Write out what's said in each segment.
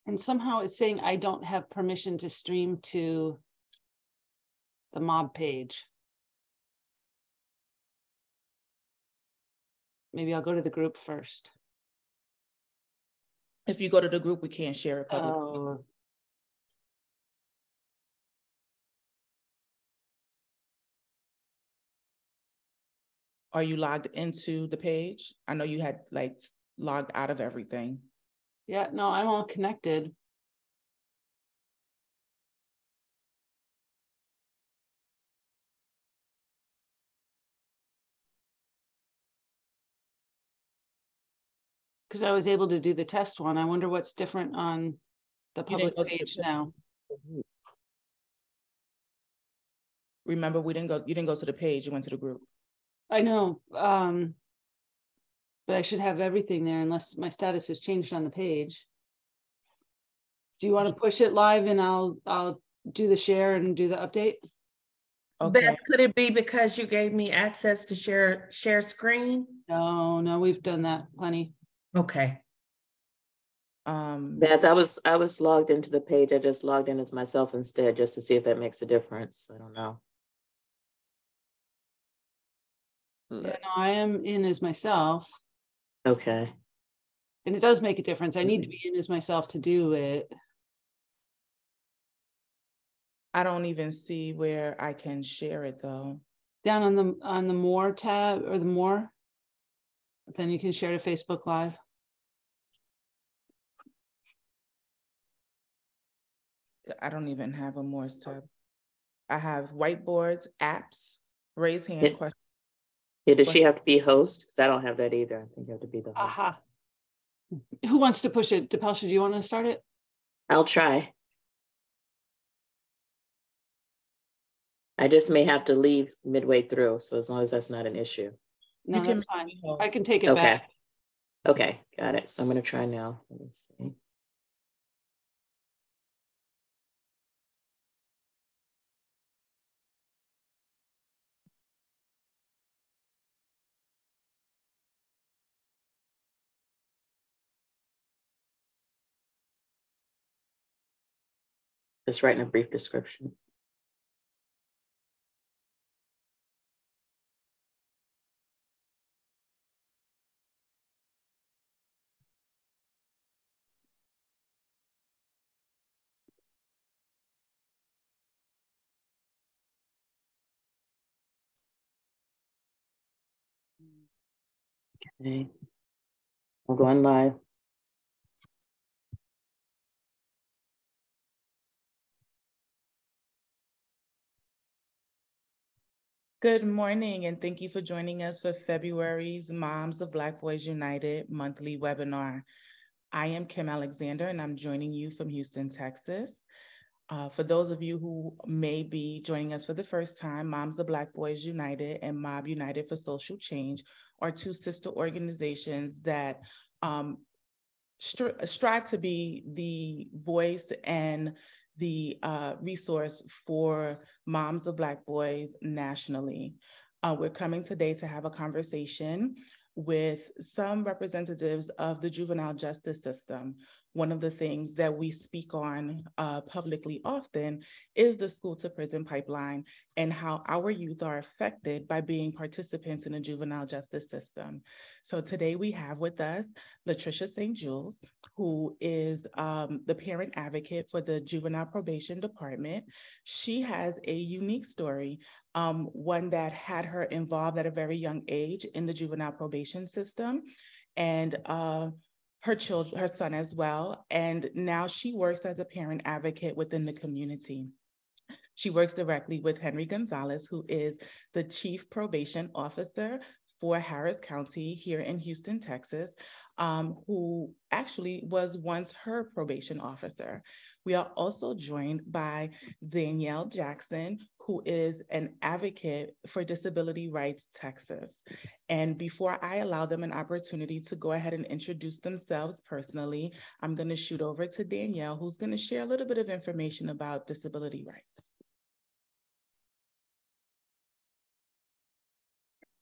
And somehow it's saying I don't have permission to stream to the M.O.B.B page. Maybe I'll go to the group first. If you go to the group, we can't share it publicly. Oh. Are you logged into the page? I know you had like logged out of everything. Yeah, no, I'm all connected. Because I was able to do the test one. I wonder what's different on the public page now. Remember, you didn't go to the page, you went to the group. I know, but I should have everything there unless my status has changed on the page. Do you want to push it live and I'll do the share and do the update? Okay. Beth, could it be because you gave me access to share screen? No, we've done that plenty. Okay. Beth, I was logged into the page. I just logged in as myself instead, just to see if that makes a difference. I don't know. Yeah, no, I am in as myself. Okay. And it does make a difference. I need to be in as myself to do it. I don't even see where I can share it though. Down on the more tab or the more, then you can share to Facebook Live. I don't even have a more tab. I have whiteboards, apps, raise hand, question. Yeah, does she have to be host? Because I don't have that either. I think you have to be the host. Aha. Who wants to push it? Depelsha, do you want to start it? I'll try. I just may have to leave midway through, so as long as that's not an issue. No, that's fine. I can take it back. Okay, got it. So I'm going to try now. Let me see. Just writing a brief description. Okay, I'm going live. Good morning, and thank you for joining us for February's Moms of Black Boys United monthly webinar. I am Kim Alexander, and I'm joining you from Houston, Texas. For those of you who may be joining us for the first time, Moms of Black Boys United and M.O.B.B United for Social Change are two sister organizations that strive to be the voice and the resource for moms of Black boys nationally. We're coming today to have a conversation with some representatives of the juvenile justice system. One of the things that we speak on publicly often is the school to prison pipeline and how our youth are affected by being participants in the juvenile justice system. So today we have with us Latricia St.Jules, who is the parent advocate for the Juvenile Probation Department. She has a unique story, one that had her involved at a very young age in the juvenile probation system, and her son as well. And now she works as a parent advocate within the community. She works directly with Henry Gonzales, who is the Chief Probation Officer for Harris County here in Houston, Texas, who actually was once her probation officer. We are also joined by Danielle Jackson, who is an advocate for Disability Rights Texas. And before I allow them an opportunity to go ahead and introduce themselves personally, I'm going to shoot over to Danielle, who's going to share a little bit of information about disability rights.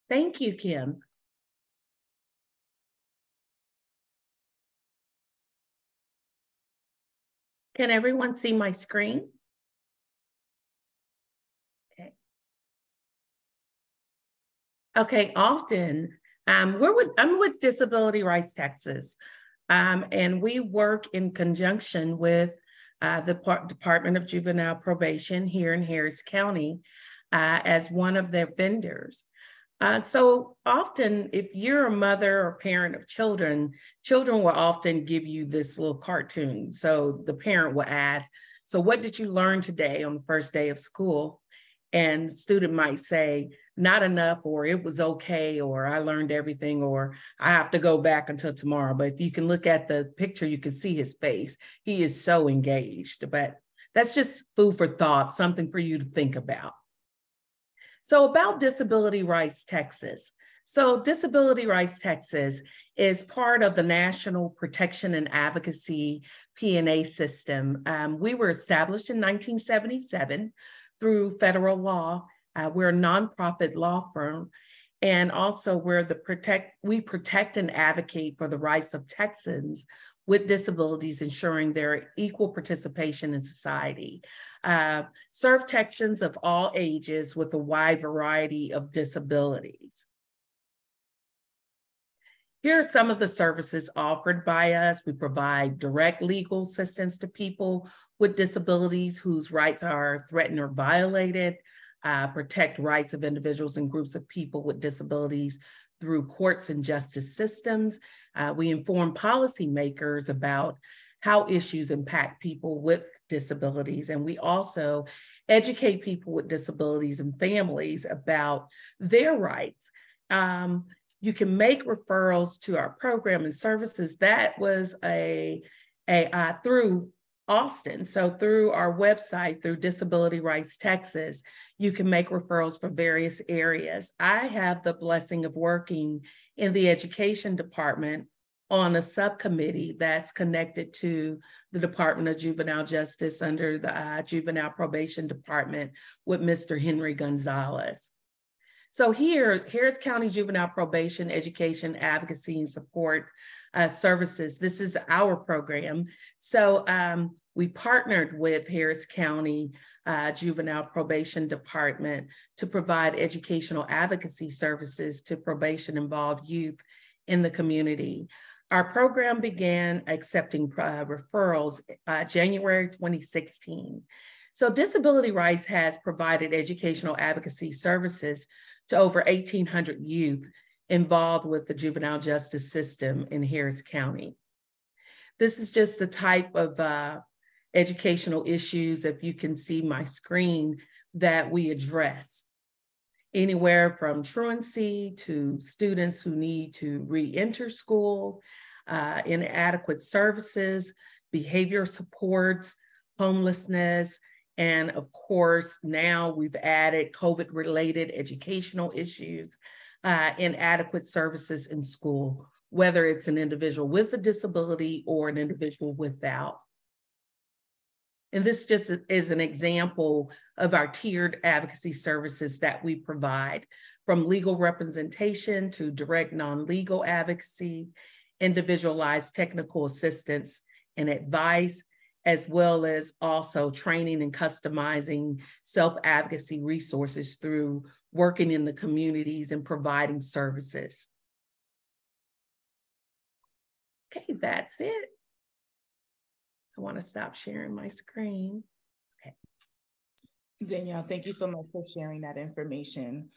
Thank you, Kim. Can everyone see my screen? Okay. Okay, often I'm with Disability Rights Texas, and we work in conjunction with the Department of Juvenile Probation here in Harris County as one of their vendors. So often, if you're a mother or parent of children, children will often give you this little cartoon. So the parent will ask, so what did you learn today on the first day of school? And the student might say, not enough, or it was okay, or I learned everything, or I have to go back until tomorrow. But if you can look at the picture, you can see his face. He is so engaged, but that's just food for thought, something for you to think about. So about Disability Rights Texas. So Disability Rights Texas is part of the National Protection and Advocacy P&A system. We were established in 1977 through federal law. We're a nonprofit law firm, and also we protect and advocate for the rights of Texans with disabilities, ensuring their equal participation in society. Serve Texans of all ages with a wide variety of disabilities. Here are some of the services offered by us. We provide direct legal assistance to people with disabilities whose rights are threatened or violated, protect rights of individuals and groups of people with disabilities through courts and justice systems. We inform policymakers about how issues impact people with disabilities. And we also educate people with disabilities and families about their rights. You can make referrals to our program and services. That was through Austin. So through our website, through Disability Rights Texas, you can make referrals for various areas. I have the blessing of working in the education department on a subcommittee that's connected to the Department of Juvenile Justice under the Juvenile Probation Department with Mr. Henry Gonzales. So here, Harris County Juvenile Probation Education, Advocacy, and Support Services. This is our program. So we partnered with Harris County Juvenile Probation Department to provide educational advocacy services to probation-involved youth in the community. Our program began accepting referrals January 2016. So Disability Rights has provided educational advocacy services to over 1,800 youth involved with the juvenile justice system in Harris County. This is just the type of educational issues, if you can see my screen, that we address. Anywhere from truancy to students who need to re-enter school, inadequate services, behavior supports, homelessness, and of course, now we've added COVID-related educational issues, inadequate services in school, whether it's an individual with a disability or an individual without. And this just is an example of our tiered advocacy services that we provide, from legal representation to direct non-legal advocacy, individualized technical assistance and advice, as well as also training and customizing self-advocacy resources through working in the communities and providing services. Okay, that's it. I want to stop sharing my screen. Okay. Danielle, thank you so much for sharing that information.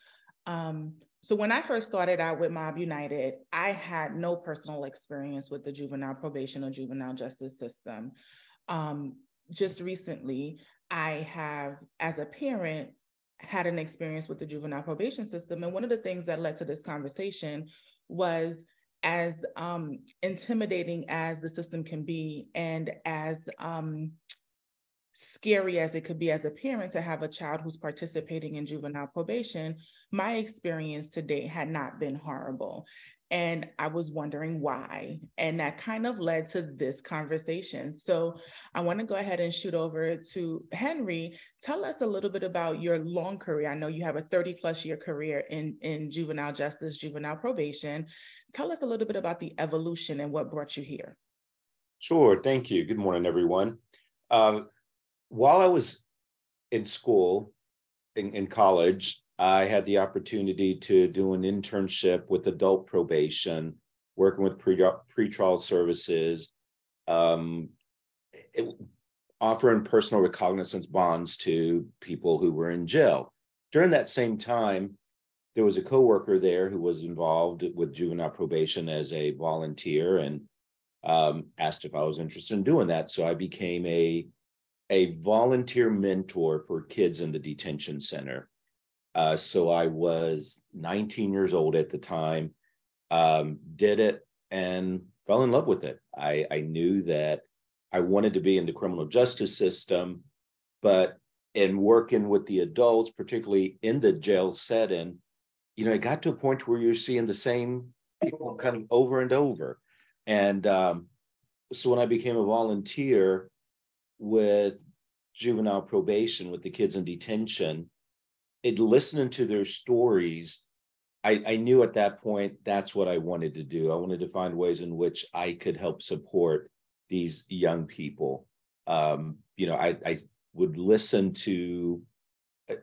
So when I first started out with M.O.B.B. United, I had no personal experience with the juvenile probation or juvenile justice system. Just recently, I have, as a parent, had an experience with the juvenile probation system. And one of the things that led to this conversation was, as intimidating as the system can be, and as scary as it could be as a parent to have a child who's participating in juvenile probation, my experience to date had not been horrible. And I was wondering why. And that kind of led to this conversation. So I want to go ahead and shoot over to Henry. Tell us a little bit about your long career. I know you have a 30+ year career in juvenile justice, juvenile probation. Tell us a little bit about the evolution and what brought you here. Sure, thank you. Good morning, everyone. While I was in school, in college, I had the opportunity to do an internship with adult probation, working with pretrial services, offering personal recognizance bonds to people who were in jail. During that same time, there was a coworker there who was involved with juvenile probation as a volunteer, and asked if I was interested in doing that. So I became a volunteer mentor for kids in the detention center. So I was 19 years old at the time, did it and fell in love with it. I knew that I wanted to be in the criminal justice system, but in working with the adults, particularly in the jail setting, it got to a point where you're seeing the same people kind of over and over. And so when I became a volunteer with juvenile probation, with the kids in detention, listening to their stories, I knew at that point that's what I wanted to do. I wanted to find ways in which I could help support these young people. I would listen to,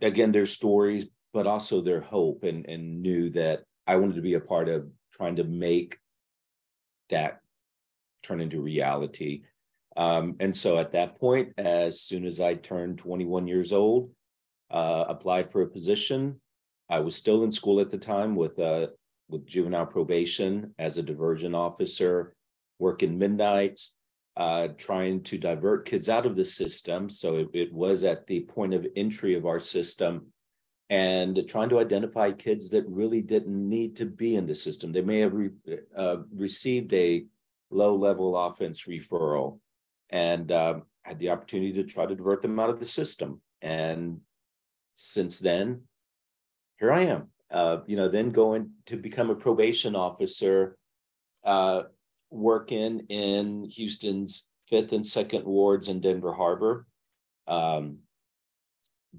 again, their stories, but also their hope, and knew that I wanted to be a part of trying to make that turn into reality. And so at that point, as soon as I turned 21 years old, applied for a position. I was still in school at the time with juvenile probation as a diversion officer, working midnights, trying to divert kids out of the system. So it was at the point of entry of our system, and trying to identify kids that really didn't need to be in the system. They may have received a low-level offense referral, and had the opportunity to try to divert them out of the system. And since then, here I am, then going to become a probation officer, working in Houston's 5th and 2nd wards in Denver Harbor.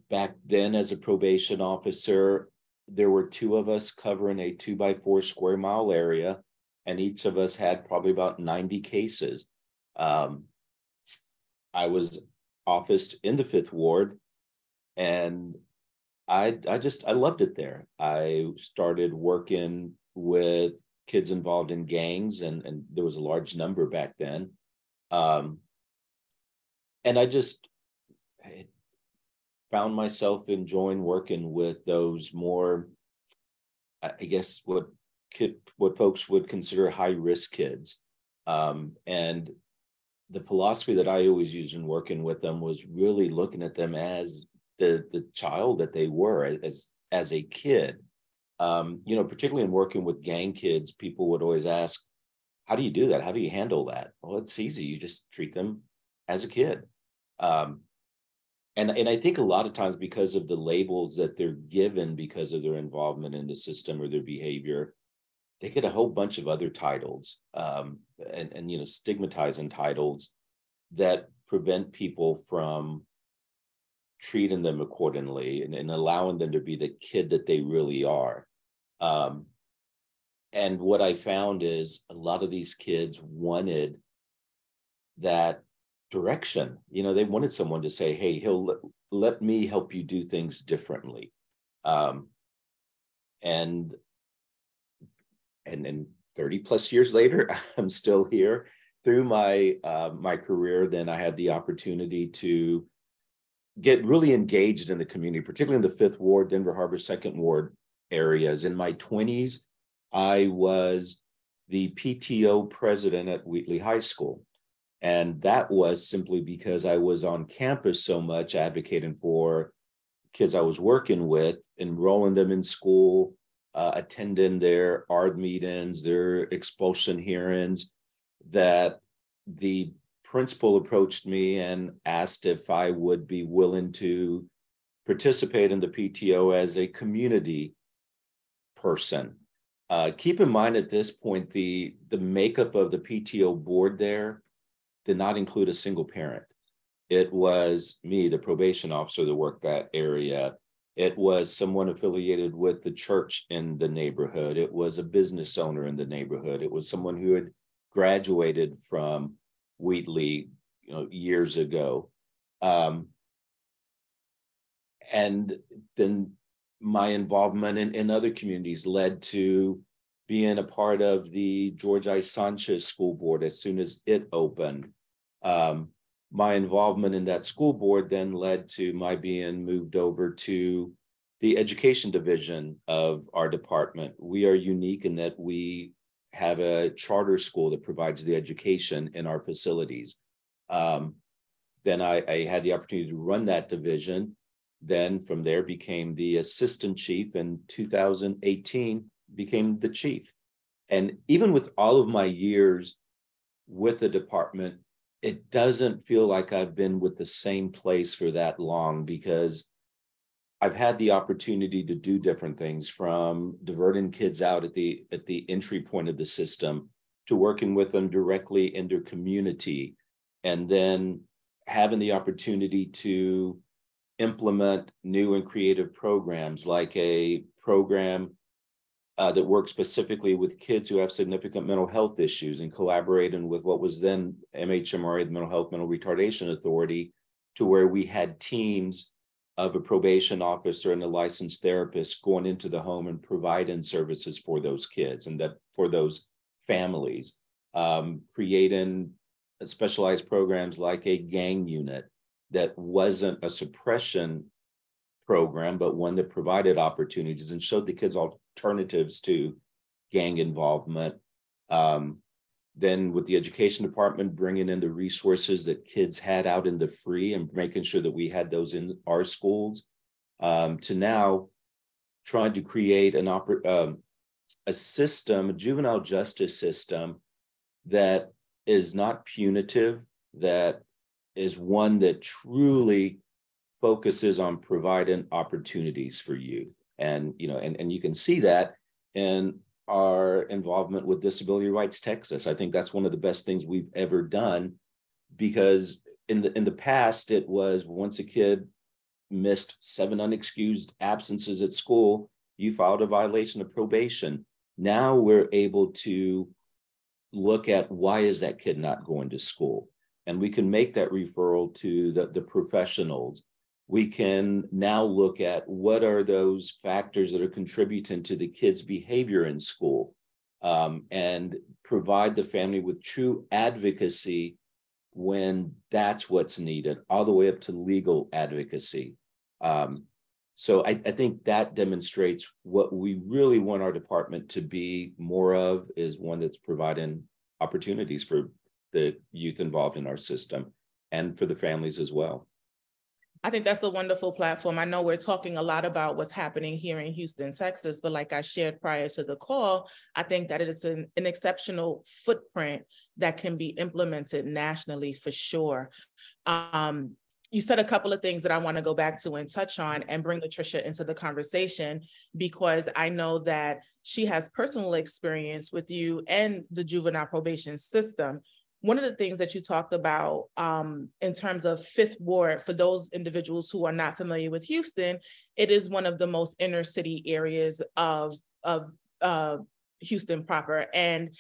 Back then, as a probation officer, there were 2 of us covering a 2x4 square mile area, and each of us had probably about 90 cases. I was officed in the 5th ward, and I loved it there. I started working with kids involved in gangs, and there was a large number back then. And I just found myself enjoying working with those more, I guess, what folks would consider high-risk kids. And the philosophy that I always used in working with them was really looking at them as the child that they were as a kid. Particularly in working with gang kids, people would always ask, how do you do that? How do you handle that? Well, it's easy. You just treat them as a kid. And I think a lot of times, because of the labels that they're given because of their involvement in the system or their behavior, they get a whole bunch of other titles, and stigmatizing titles that prevent people from treating them accordingly and allowing them to be the kid that they really are. And what I found is a lot of these kids wanted that direction. They wanted someone to say, hey, let me help you do things differently. And 30 plus years later, I'm still here. Through my career, then I had the opportunity to get really engaged in the community, particularly in the 5th ward, Denver Harbor 2nd ward areas. In my 20s, I was the PTO president at Wheatley High School. And that was simply because I was on campus so much, advocating for kids I was working with, enrolling them in school, attending their ARD meetings, their expulsion hearings, that the principal approached me and asked if I would be willing to participate in the PTO as a community person. Keep in mind at this point, the makeup of the PTO board there did not include a single parent. It was me, the probation officer that worked that area. It was someone affiliated with the church in the neighborhood. It was a business owner in the neighborhood. It was someone who had graduated from Wheatley, years ago. And then my involvement in other communities led to being a part of the George I. Sanchez School Board as soon as it opened. My involvement in that school board then led to my being moved over to the education division of our department. We are unique in that we have a charter school that provides the education in our facilities. Then I had the opportunity to run that division. Then from there became the assistant chief. In 2018, became the chief. And even with all of my years with the department, it doesn't feel like I've been with the same place for that long, because I've had the opportunity to do different things, from diverting kids out at the entry point of the system to working with them directly in their community, and then having the opportunity to implement new and creative programs, like a program that works specifically with kids who have significant mental health issues, and collaborating with what was then MHMRA, the Mental Retardation Authority, to where we had teams of a probation officer and a licensed therapist going into the home and providing services for those kids and that for those families, creating specialized programs like a gang unit that wasn't a suppression program, but one that provided opportunities and showed the kids alternatives to gang involvement. Then with the education department, bringing in the resources that kids had out in the free and making sure that we had those in our schools, to now trying to create a system, a juvenile justice system that is not punitive, that is one that truly focuses on providing opportunities for youth. And, you know, and you can see that in our involvement with Disability Rights Texas. I think that's one of the best things we've ever done, because in the past, it was once a kid missed 7 unexcused absences at school, you filed a violation of probation. Now we're able to look at, why is that kid not going to school? And we can make that referral to the professionals. We can now look at what are those factors that are contributing to the kid's behavior in school, and provide the family with true advocacy when that's what's needed, all the way up to legal advocacy. So I think that demonstrates what we really want our department to be more of, is one that's providing opportunities for the youth involved in our system and for the families as well. I think that's a wonderful platform. I know we're talking a lot about what's happening here in Houston, Texas, but like I shared prior to the call, I think that it is an exceptional footprint that can be implemented nationally for sure. You said a couple of things that I want to go back to and touch on and bring Latricia into the conversation, because I know that she has personal experience with you and the juvenile probation system. One of the things that you talked about in terms of Fifth Ward, for those individuals who are not familiar with Houston, it is one of the most inner city areas of Houston proper. And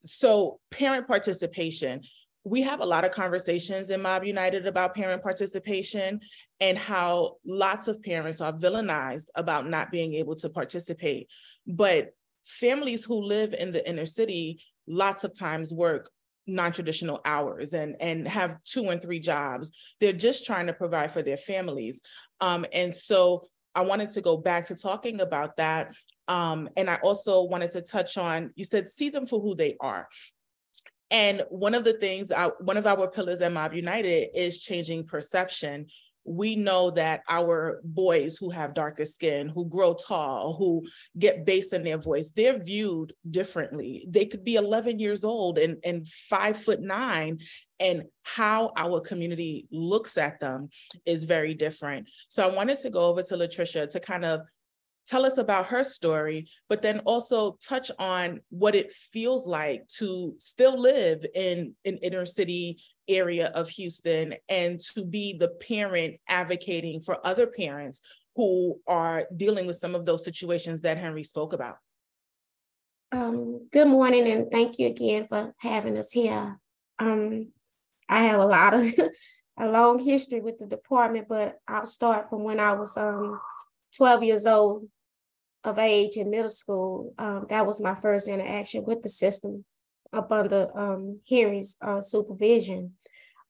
so parent participation, we have a lot of conversations in M.O.B.B. United about parent participation and how lots of parents are villainized about not being able to participate. But families who live in the inner city lots of times work non-traditional hours and have 2 and 3 jobs. They're just trying to provide for their families. And so I wanted to go back to talking about that. And I also wanted to touch on, you said, see them for who they are. And one of the things, one of our pillars at M.O.B.B. United is changing perception. We know that our boys who have darker skin, who grow tall, who get bass in their voice, they're viewed differently. They could be 11 years old and 5'9", and how our community looks at them is very different. So I wanted to go over to Latricia to kind of tell us about her story, but then also touch on what it feels like to still live in an inner city area of Houston and to be the parent advocating for other parents who are dealing with some of those situations that Henry spoke about. Good morning, and thank you again for having us here. I have a long history with the department, but I'll start from when I was 12 years old of age in middle school. That was my first interaction with the system up under Henry's supervision.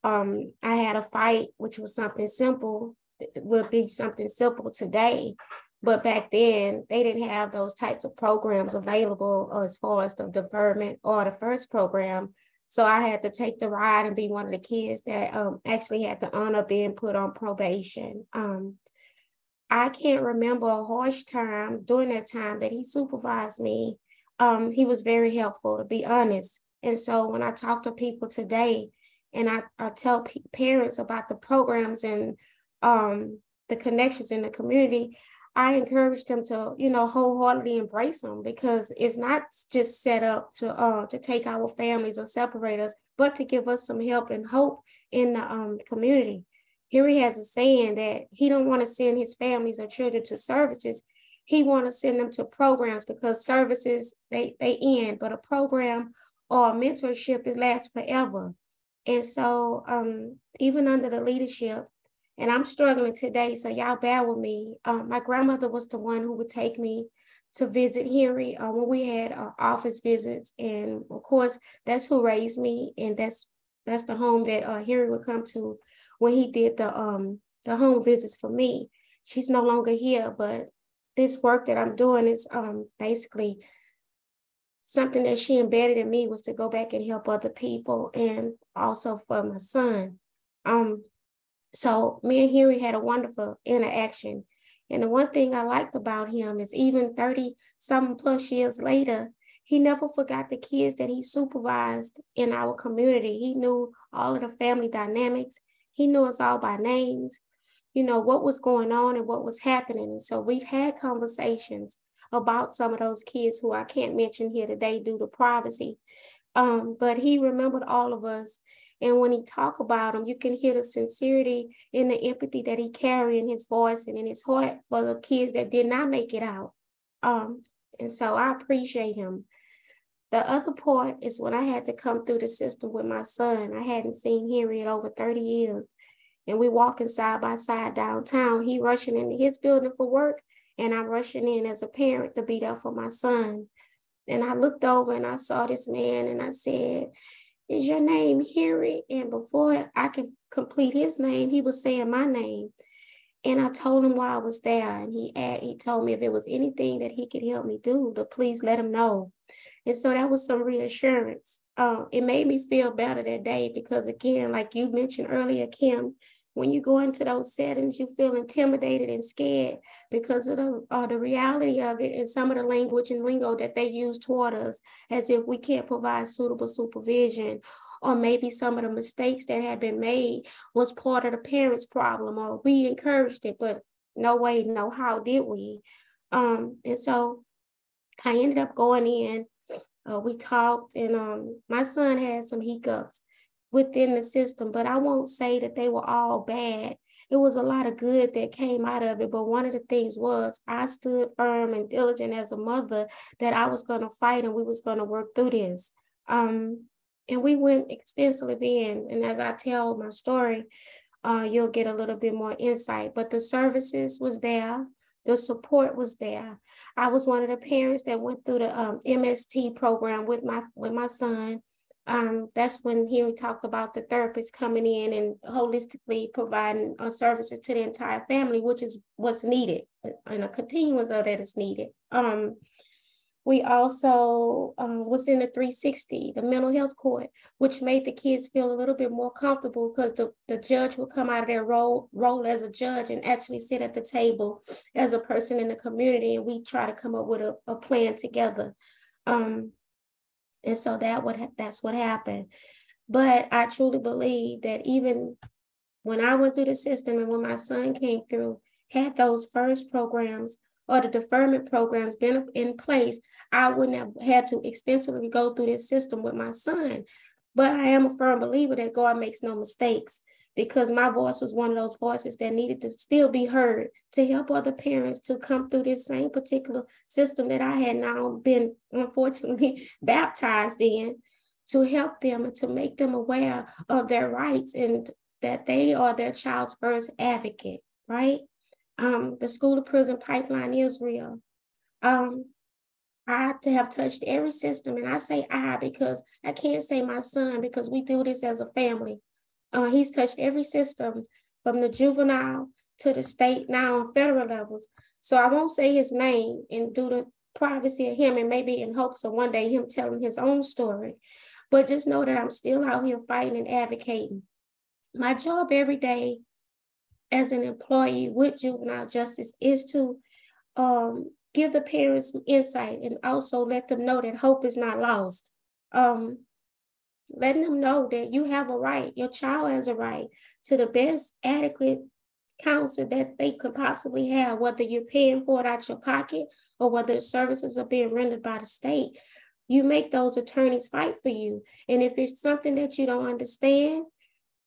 I had a fight, which was something simple, would be something simple today. But back then, they didn't have those types of programs available as far as the deferment or the first program. So I had to take the ride and be one of the kids that actually had the honor of being put on probation. I can't remember a harsh time during that time that he supervised me. He was very helpful, to be honest. And so when I talk to people today and I tell parents about the programs and the connections in the community, I encourage them to, wholeheartedly embrace them, because it's not just set up to take our families or separate us, but to give us some help and hope in the community. Henry has a saying that he don't want to send his families or children to services. He want to send them to programs, because services, they end, but a program or a mentorship, it lasts forever. And so even under the leadership, and I'm struggling today, so y'all bear with me. My grandmother was the one who would take me to visit Henry when we had office visits. And of course, that's who raised me. And that's the home that Henry would come to when he did the home visits for me. She's no longer here, but this work that I'm doing is basically something that she embedded in me, was to go back and help other people, and also for my son. So me and Henry had a wonderful interaction. And the one thing I liked about him is, even 30-something plus years later, he never forgot the kids that he supervised in our community. He knew all of the family dynamics. He knew us all by names, what was going on and what was happening. And so we've had conversations about some of those kids who I can't mention here today due to privacy. But he remembered all of us. And when he talked about them, you can hear the sincerity and the empathy that he carried in his voice and in his heart for the kids that did not make it out. And so I appreciate him. The other part is when I had to come through the system with my son. I hadn't seen Henry in over 30 years. And we walking side by side downtown. He rushing into his building for work, and I'm rushing in as a parent to be there for my son. And I looked over and I saw this man and I said, "Is your name Henry?" And before I could complete his name, he was saying my name. And I told him why I was there. And he told me if it was anything that he could help me do, to please let him know. And so that was some reassurance. It made me feel better that day, because again, like you mentioned earlier, Kim, when you go into those settings, you feel intimidated and scared because of the reality of it, and some of the language and lingo that they use toward us, as if we can't provide suitable supervision, or maybe some of the mistakes that had been made was part of the parents' problem, or we encouraged it, but no way, no how did we? And so I ended up going in. We talked, and my son had some hiccups within the system, but I won't say that they were all bad. It was a lot of good that came out of it. But one of the things was, I stood firm and diligent as a mother that I was going to fight and we was going to work through this. And we went extensively in. And as I tell my story, you'll get a little bit more insight. But the services was there. The support was there. I was one of the parents that went through the MST program with my son. That's when he talked about the therapist coming in and holistically providing services to the entire family, which is what's needed, and a continuance of that is needed. We also was in the 360, the mental health court, which made the kids feel a little bit more comfortable, because the judge would come out of their role as a judge and actually sit at the table as a person in the community, and we try to come up with a plan together. And so that's what happened. But I truly believe that even when I went through the system and when my son came through, had those first programs or the deferment programs been in place, I wouldn't have had to extensively go through this system with my son. But I am a firm believer that God makes no mistakes, because my voice was one of those voices that needed to still be heard to help other parents to come through this same particular system that I had now been, unfortunately, baptized in, to help them and to make them aware of their rights and that they are their child's first advocate, right? The school to prison pipeline is real. I have touched every system, and I say I because I can't say my son because we do this as a family. He's touched every system from the juvenile to the state, now on federal levels. So I won't say his name and due to privacy of him and maybe in hopes of one day him telling his own story. But just know that I'm still out here fighting and advocating. My job every day as an employee with juvenile justice is to give the parents some insight and also let them know that hope is not lost. Letting them know that you have a right, your child has a right to the best adequate counsel that they could possibly have, whether you're paying for it out your pocket or whether the services are being rendered by the state. You make those attorneys fight for you. And if it's something that you don't understand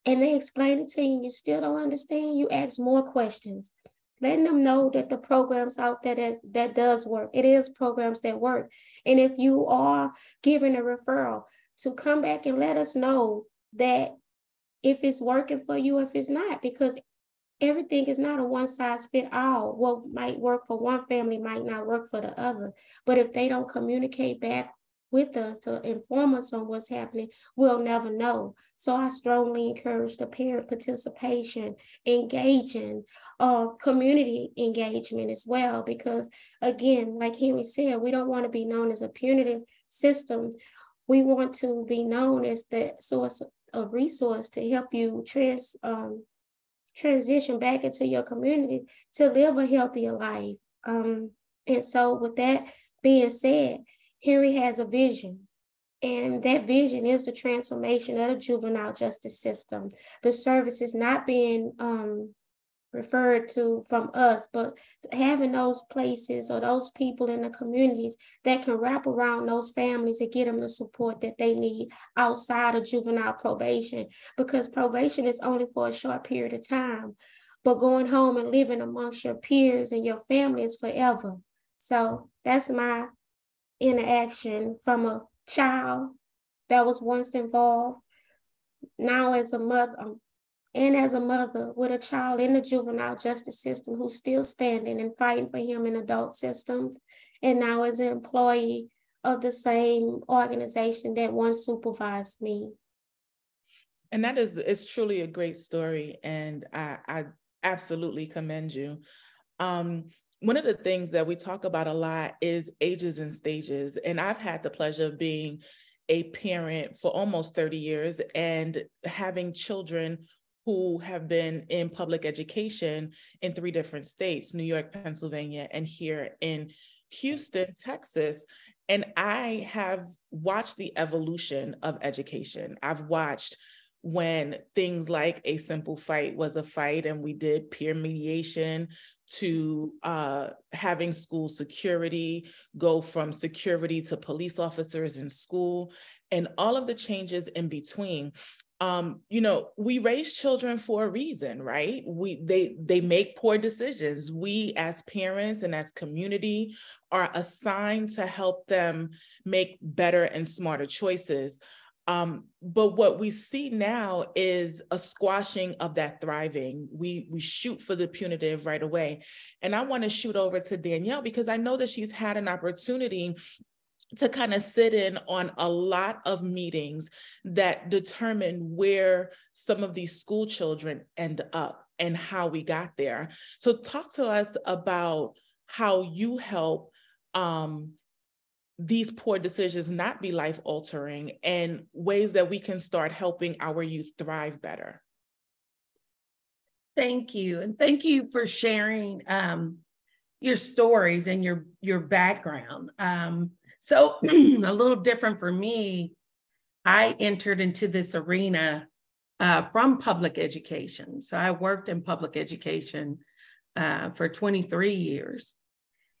and they explain it to you and you still don't understand, you ask more questions. Letting them know that the programs out there that does work. It is programs that work. And if you are giving a referral, to come back and let us know that if it's working for you, if it's not, because everything is not a one size fit all. What might work for one family might not work for the other. But if they don't communicate back with us to inform us on what's happening, we'll never know. So I strongly encourage the parent participation, engaging, community engagement as well, because again, like Henry said, we don't want to be known as a punitive system. We want to be known as the source of resource to help you transition back into your community to live a healthier life. And so with that being said, Henry has a vision, and that vision is the transformation of the juvenile justice system. The service is not being referred to from us, but having those places or those people in the communities that can wrap around those families and get them the support that they need outside of juvenile probation, because probation is only for a short period of time, but going home and living amongst your peers and your family is forever. So that's my interaction from a child that was once involved, now as a mother, and as a mother with a child in the juvenile justice system who's still standing and fighting for him in adult system, and now as an employee of the same organization that once supervised me. And that is, it's truly a great story, and I absolutely commend you. One of the things that we talk about a lot is ages and stages, and I've had the pleasure of being a parent for almost 30 years and having children who have been in public education in 3 different states, New York, Pennsylvania, and here in Houston, Texas. And I have watched the evolution of education. I've watched when things like a simple fight was a fight and we did peer mediation, to having school security, go from security to police officers in school, and all of the changes in between. You know, we raise children for a reason, right? They make poor decisions. We as parents and as community are assigned to help them make better and smarter choices. But what we see now is a squashing of that thriving. We shoot for the punitive right away. And I want to shoot over to Danielle because I know that she's had an opportunity to kind of sit in on a lot of meetings that determine where some of these school children end up and how we got there. So talk to us about how you help these poor decisions not be life-altering and ways that we can start helping our youth thrive better. Thank you. And thank you for sharing your stories and your background. So a little different for me, I entered into this arena from public education. So I worked in public education for 23 years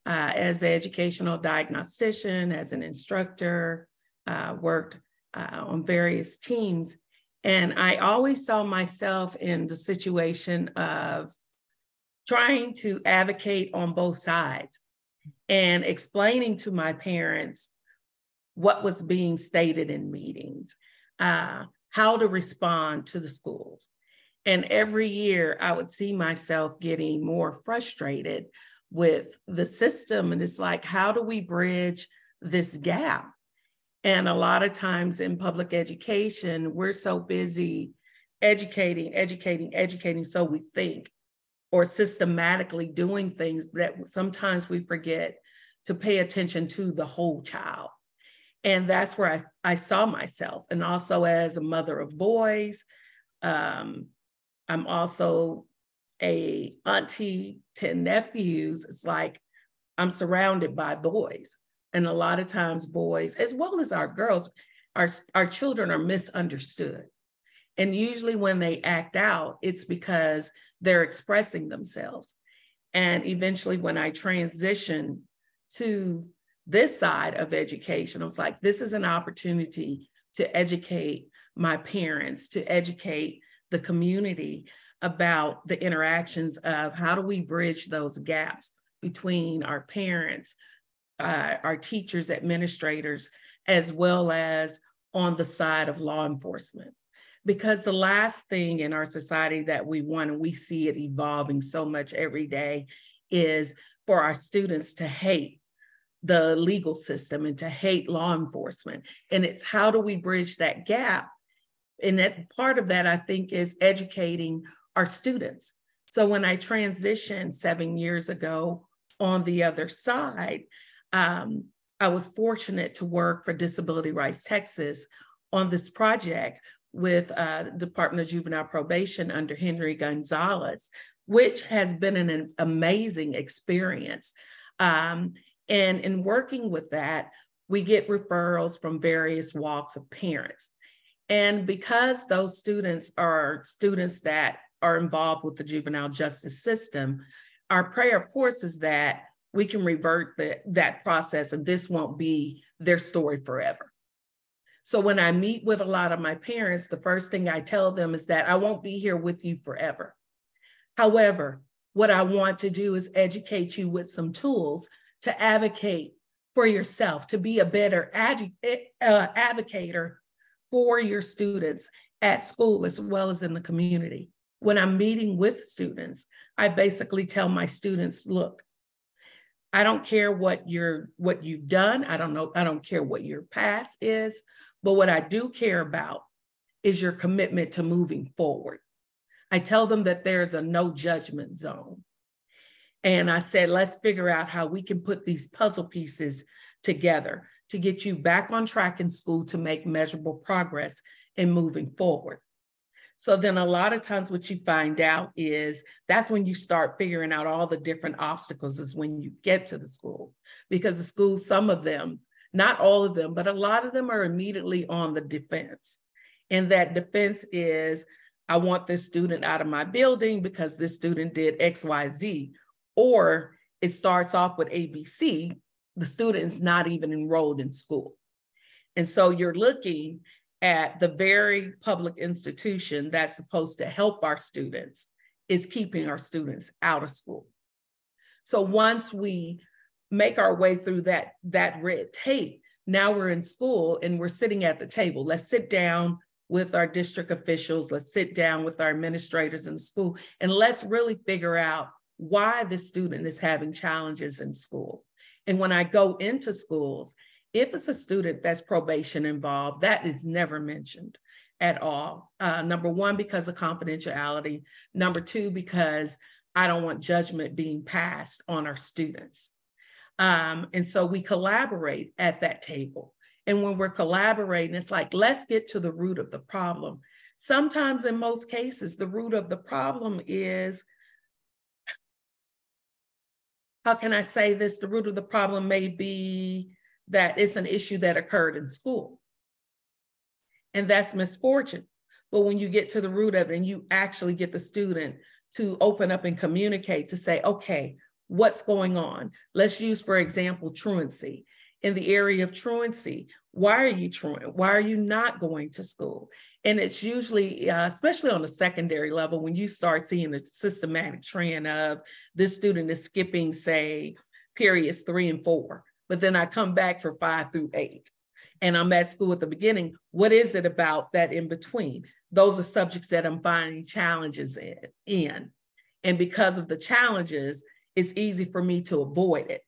as an educational diagnostician, as an instructor, worked on various teams. And I always saw myself in the situation of trying to advocate on both sides and explaining to my parents what was being stated in meetings, how to respond to the schools. And every year I would see myself getting more frustrated with the system. And it's like, how do we bridge this gap? And a lot of times in public education, we're so busy educating, so we think, or systematically doing things that sometimes we forget to pay attention to the whole child. And that's where I saw myself. And also as a mother of boys, I'm also a auntie to nephews. It's like I'm surrounded by boys. And a lot of times boys, as well as our girls, our children are misunderstood. And usually when they act out, it's because they're expressing themselves. And eventually when I transitioned to this side of education, I was like, this is an opportunity to educate my parents, to educate the community about the interactions of how do we bridge those gaps between our parents, our teachers, administrators, as well as on the side of law enforcement. Because the last thing in our society that we want, and we see it evolving so much every day, is for our students to hate the legal system and to hate law enforcement. And it's how do we bridge that gap? And that part of that, I think, is educating our students. So when I transitioned 7 years ago on the other side, I was fortunate to work for Disability Rights Texas on this project with the Department of Juvenile Probation under Henry Gonzales, which has been an amazing experience. And in working with that, we get referrals from various walks of parents. And because those students are students that are involved with the juvenile justice system, our prayer, of course, is that we can revert that process and this won't be their story forever. So when I meet with a lot of my parents, the first thing I tell them is that I won't be here with you forever. However, what I want to do is educate you with some tools to advocate for yourself, to be a better advocator for your students at school as well as in the community. When I'm meeting with students, I basically tell my students, look, I don't care what you've done. I don't care what your past is, but what I do care about is your commitment to moving forward. I tell them that there's a no judgment zone. And I said, let's figure out how we can put these puzzle pieces together to get you back on track in school to make measurable progress in moving forward. So then a lot of times what you find out is that's when you start figuring out all the different obstacles is when you get to the school. Because the schools, some of them, not all of them, but a lot of them are immediately on the defense. And that defense is, I want this student out of my building because this student did X, Y, Z. Or it starts off with ABC, the student's not even enrolled in school. And so you're looking at the very public institution that's supposed to help our students is keeping our students out of school. So once we make our way through that red tape, now we're in school and we're sitting at the table. Let's sit down with our district officials. Let's sit down with our administrators in the school and let's really figure out why the student is having challenges in school. And when I go into schools, if it's a student that's probation involved, that is never mentioned at all. Number one, because of confidentiality. Number two, because I don't want judgment being passed on our students. And so we collaborate at that table. And when we're collaborating, it's like, let's get to the root of the problem. Sometimes in most cases, the root of the problem is, how can I say this? The root of the problem may be that it's an issue that occurred in school. And that's misfortune. But when you get to the root of it and you actually get the student to open up and communicate to say, okay, what's going on? Let's use, for example, truancy. In the area of truancy, why are you truant? Why are you not going to school? And it's usually, especially on the secondary level, when you start seeing the systematic trend of this student is skipping, say, periods 3 and 4, but then I come back for 5 through 8. and I'm at school at the beginning, what is it about that in between? Those are subjects that I'm finding challenges in. And because of the challenges, it's easy for me to avoid it.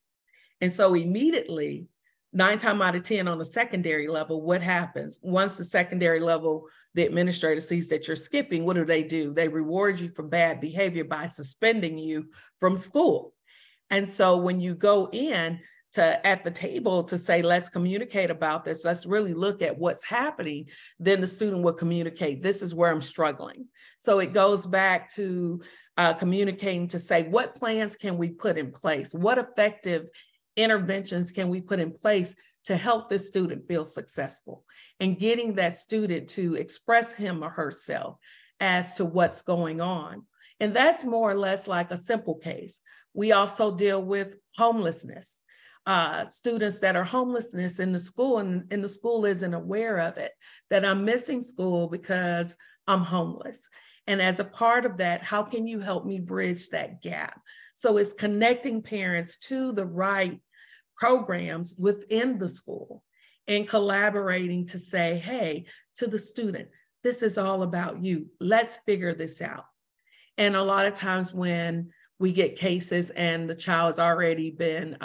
And so immediately, 9 times out of 10 on the secondary level, what happens? Once the secondary level, the administrator sees that you're skipping, what do? They reward you for bad behavior by suspending you from school. And so when you go in at the table to say, let's communicate about this, let's really look at what's happening, then the student will communicate, this is where I'm struggling. So it goes back to communicating to say, what plans can we put in place? What effective interventions can we put in place to help this student feel successful? And getting that student to express him or herself as to what's going on. And that's more or less like a simple case. We also deal with homelessness. Students that are homelessness in the school, and the school isn't aware of it, that I'm missing school because I'm homeless. And as a part of that, how can you help me bridge that gap? So it's connecting parents to the right programs within the school and collaborating to say, hey, to the student, this is all about you. Let's figure this out. And a lot of times when we get cases and the child has already been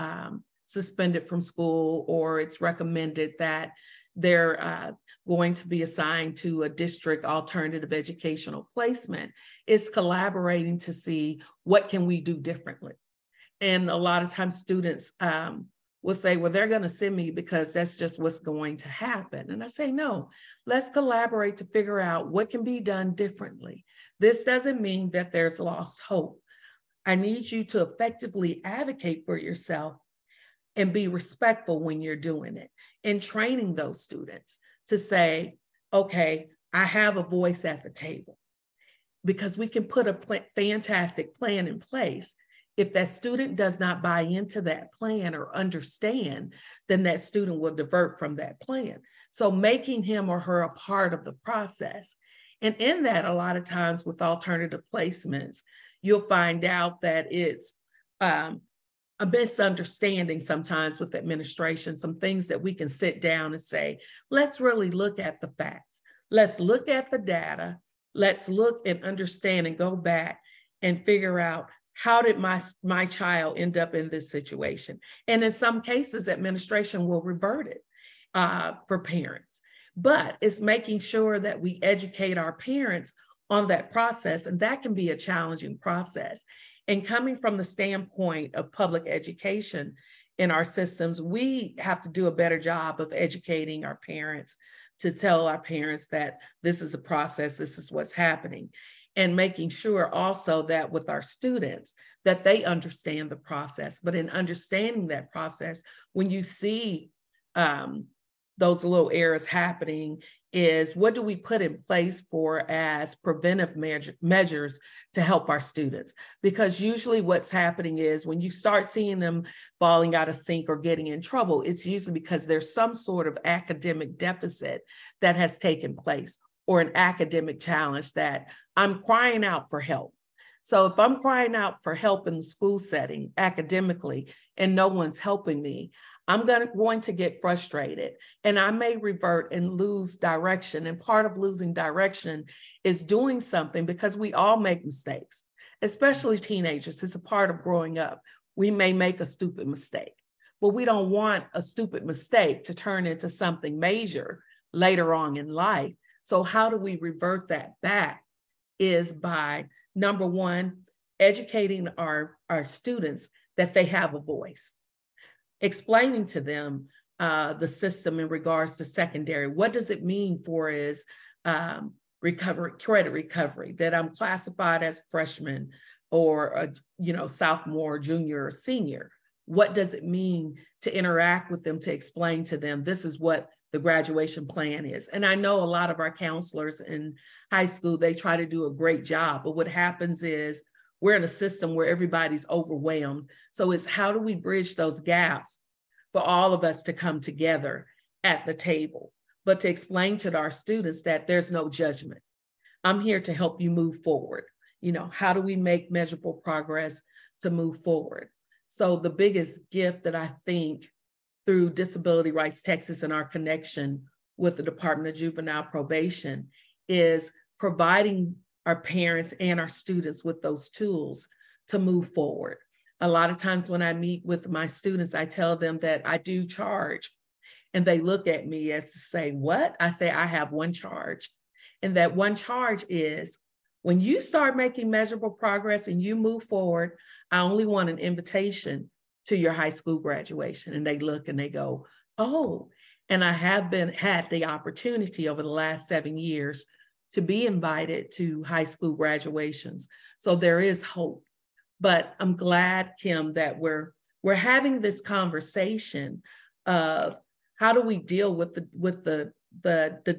suspended from school, or it's recommended that they're going to be assigned to a district alternative educational placement, it's collaborating to see what can we do differently. And a lot of times students will say, well, they're going to send me because that's just what's going to happen. And I say, no, let's collaborate to figure out what can be done differently. This doesn't mean that there's lost hope. I need you to effectively advocate for yourself and be respectful when you're doing it, and training those students to say, okay, I have a voice at the table, because we can put a fantastic plan in place. If that student does not buy into that plan or understand, then that student will divert from that plan. So making him or her a part of the process. And in that, a lot of times with alternative placements, you'll find out that it's a misunderstanding sometimes with administration, some things that we can sit down and say, let's really look at the facts. Let's look at the data. Let's look and understand and go back and figure out, how did my child end up in this situation? And in some cases, administration will revert it for parents. But it's making sure that we educate our parents on that process, and that can be a challenging process. And coming from the standpoint of public education in our systems, we have to do a better job of educating our parents, to tell our parents that this is a process, this is what's happening, and making sure also that with our students, that they understand the process. But in understanding that process, when you see those little errors happening, is what do we put in place for as preventive measures to help our students? Because usually what's happening is when you start seeing them falling out of sync or getting in trouble, it's usually because there's some sort of academic deficit that has taken place, or an academic challenge that I'm crying out for help. So if I'm crying out for help in the school setting academically and no one's helping me, I'm going to get frustrated, and I may revert and lose direction. And part of losing direction is doing something, because we all make mistakes, especially teenagers. It's a part of growing up. We may make a stupid mistake, but we don't want a stupid mistake to turn into something major later on in life. So how do we revert that back is by, number one, educating our students that they have a voice. Explaining to them the system in regards to secondary. What does it mean for is credit recovery, that I'm classified as a freshman or a sophomore, junior, or senior? What does it mean to interact with them, to explain to them, this is what the graduation plan is? And I know a lot of our counselors in high school, they try to do a great job, but what happens is we're in a system where everybody's overwhelmed. So it's how do we bridge those gaps for all of us to come together at the table, but to explain to our students that there's no judgment. I'm here to help you move forward. How do we make measurable progress to move forward? So the biggest gift that I think through Disability Rights Texas and our connection with the Department of Juvenile Probation is providing our parents and our students with those tools to move forward. A lot of times when I meet with my students, I tell them that I do charge, and they look at me as to say, what? I say, I have one charge. And that one charge is, when you start making measurable progress and you move forward, I only want an invitation to your high school graduation. And they look and they go, oh, and I have had the opportunity over the last 7 years to be invited to high school graduations. So there is hope. But I'm glad, Kim, that we're having this conversation of how do we deal with the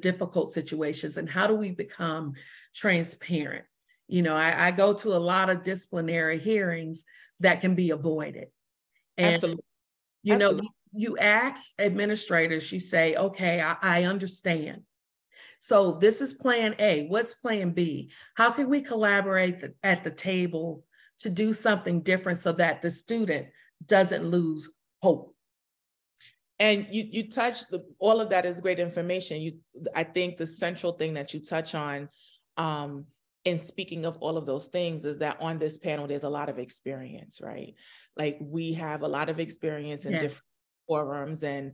difficult situations, and how do we become transparent? You know, I go to a lot of disciplinary hearings that can be avoided. And, Absolutely. you know, Absolutely. you ask administrators, you say, okay, I understand. So this is plan A. What's plan B? How can we collaborate at the table to do something different so that the student doesn't lose hope? And you touched, all of that is great information. I think the central thing that you touch on in speaking of all of those things is that on this panel, there's a lot of experience, right? Like, we have a lot of experience in different forums, and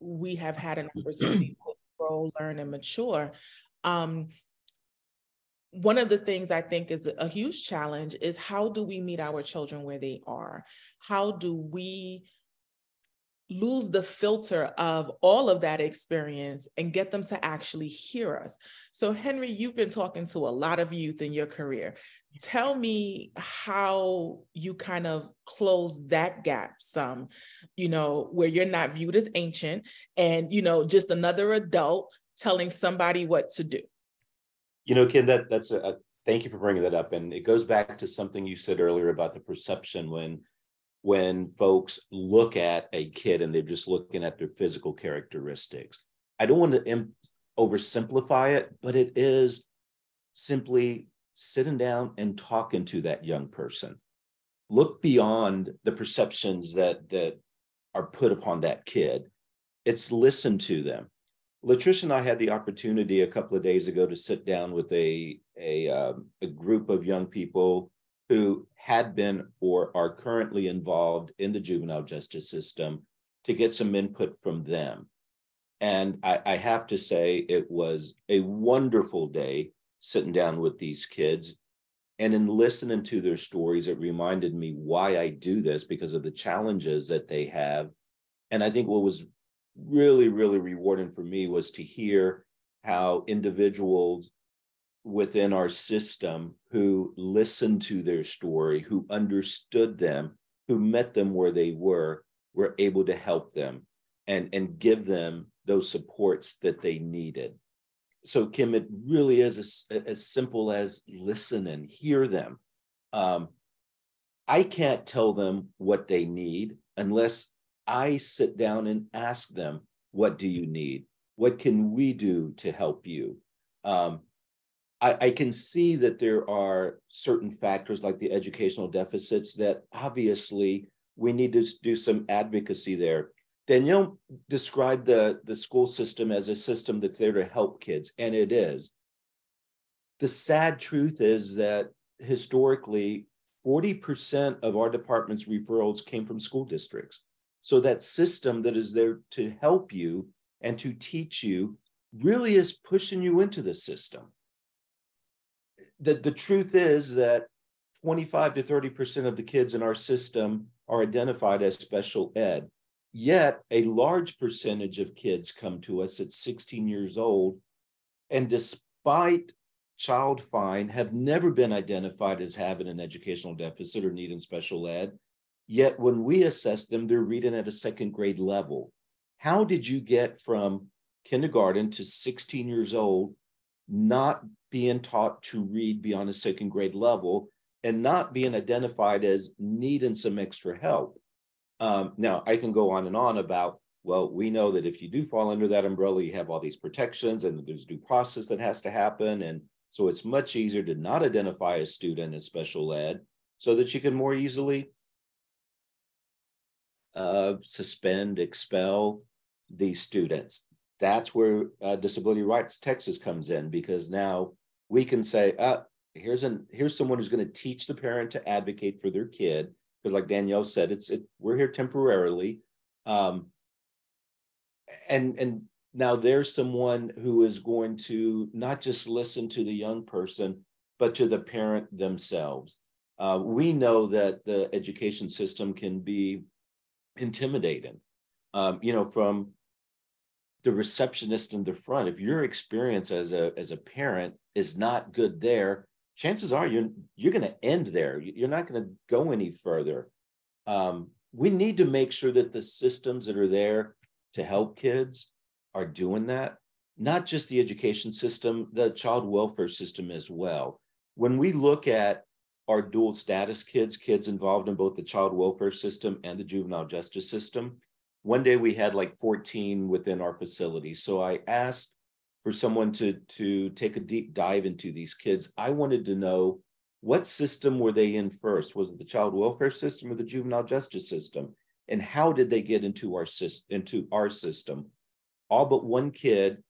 we have had an opportunity to grow, learn, and mature. One of the things I think is a huge challenge is, how do we meet our children where they are? How do we lose the filter of all of that experience and get them to actually hear us? So Henry, you've been talking to a lot of youth in your career. Tell me how you kind of close that gap some, you know, where you're not viewed as ancient and, you know, just another adult telling somebody what to do. You know, Kim, that's thank you for bringing that up. And it goes back to something you said earlier about the perception when folks look at a kid and they're just looking at their physical characteristics. I don't want to oversimplify it, but it is simply sitting down and talking to that young person. Look beyond the perceptions that are put upon that kid. It's listen to them. Latricia and I had the opportunity a couple of days ago to sit down with a group of young people who had been or are currently involved in the juvenile justice system to get some input from them. And I have to say, it was a wonderful day sitting down with these kids. And in listening to their stories, it reminded me why I do this, because of the challenges that they have. And I think what was really, really rewarding for me was to hear how individuals within our system who listened to their story, who understood them, who met them where they were able to help them and give them those supports that they needed. So, Kim, it really is as simple as listen and hear them. I can't tell them what they need unless I sit down and ask them, what do you need? What can we do to help you? I can see that there are certain factors like the educational deficits that obviously we need to do some advocacy there. Danielle described the school system as a system that's there to help kids, and it is. The sad truth is that historically, 40% of our department's referrals came from school districts. So that system that is there to help you and to teach you really is pushing you into the system. The truth is that 25 to 30% of the kids in our system are identified as special ed. Yet a large percentage of kids come to us at 16 years old, and despite child find, have never been identified as having an educational deficit or needing special ed. Yet when we assess them, they're reading at a second grade level. How did you get from kindergarten to 16 years old, not being taught to read beyond a second grade level and not being identified as needing some extra help? Now, I can go on and on about, well, we know that if you do fall under that umbrella, you have all these protections and there's due process that has to happen. And so it's much easier to not identify a student as special ed so that you can more easily suspend, expel these students. That's where Disability Rights Texas comes in, because now we can say, here's someone who's going to teach the parent to advocate for their kid, because like Danielle said, we're here temporarily, and now there's someone who is going to not just listen to the young person, but to the parent themselves. We know that the education system can be intimidating, from the receptionist in the front. If your experience as a parent is not good there, chances are you're going to end there. You're not going to go any further. We need to make sure that the systems that are there to help kids are doing that. Not just the education system, the child welfare system as well. When we look at our dual status kids involved in both the child welfare system and the juvenile justice system, one day we had like 14 within our facility. So I asked for someone to take a deep dive into these kids. I wanted to know, what system were they in first? Was it the child welfare system or the juvenile justice system? And how did they get into our system? All but one kid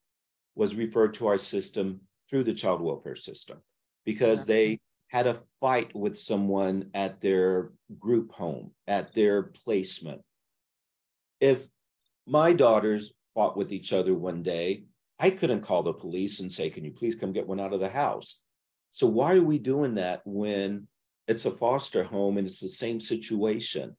was referred to our system through the child welfare system because they had a fight with someone at their group home, at their placement. If my daughters fought with each other one day, I couldn't call the police and say, can you please come get one out of the house? So why are we doing that when it's a foster home and it's the same situation?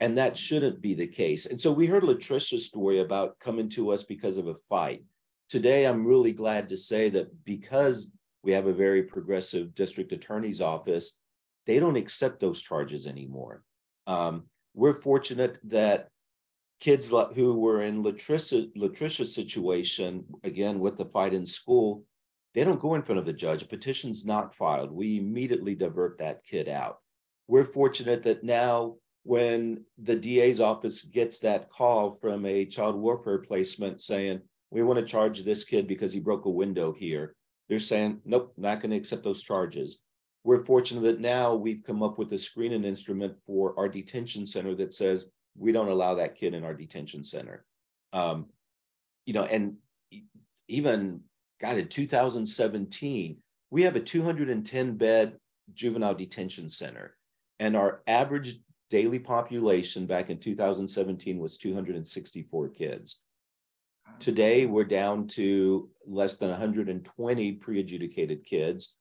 And that shouldn't be the case. And so we heard Latricia's story about coming to us because of a fight. Today, I'm really glad to say that because we have a very progressive district attorney's office, they don't accept those charges anymore. We're fortunate that kids who were in Latricia's situation, again, with the fight in school, they don't go in front of the judge. A petition's not filed. We immediately divert that kid out. We're fortunate that now when the DA's office gets that call from a child welfare placement saying, we want to charge this kid because he broke a window here, they're saying, nope, not going to accept those charges. We're fortunate that now we've come up with a screening instrument for our detention center that says we don't allow that kid in our detention center. And even, God, in 2017, we have a 210-bed juvenile detention center, and our average daily population back in 2017 was 264 kids. Today, we're down to less than 120 pre-adjudicated kids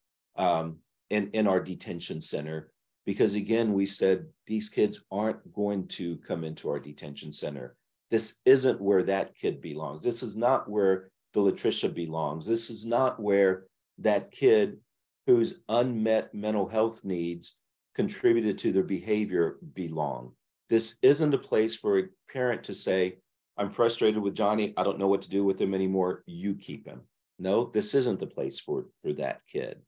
in our detention center, because again, we said these kids aren't going to come into our detention center. This isn't where that kid belongs. This is not where the Latricia belongs. This is not where that kid whose unmet mental health needs contributed to their behavior belong. This isn't a place for a parent to say, I'm frustrated with Johnny, I don't know what to do with him anymore, you keep him. No, this isn't the place for that kid.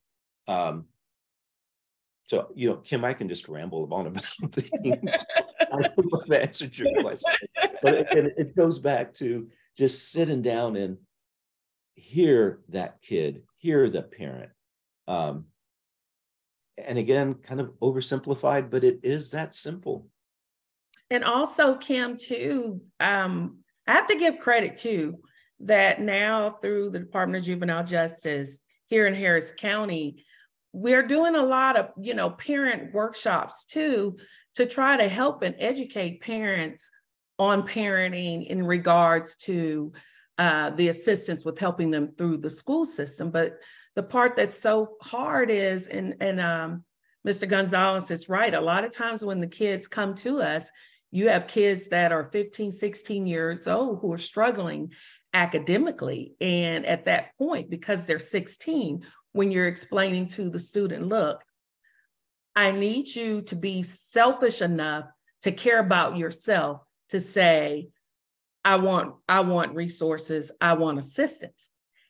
So, Kim, I can just ramble on about things. I don't know if I answered your question, but it goes back to just sitting down and hear that kid, hear the parent. And again, kind of oversimplified, but it is that simple. And also, Kim, too, I have to give credit too, that now through the Department of Juvenile Justice here in Harris County, we're doing a lot of, parent workshops too, to try to help and educate parents on parenting in regards to the assistance with helping them through the school system. But the part that's so hard is, and Mr. Gonzales is right, a lot of times when the kids come to us, you have kids that are 15, 16 years old who are struggling academically. And at that point, because they're 16, when you're explaining to the student, look, I need you to be selfish enough to care about yourself, to say, I want resources, I want assistance.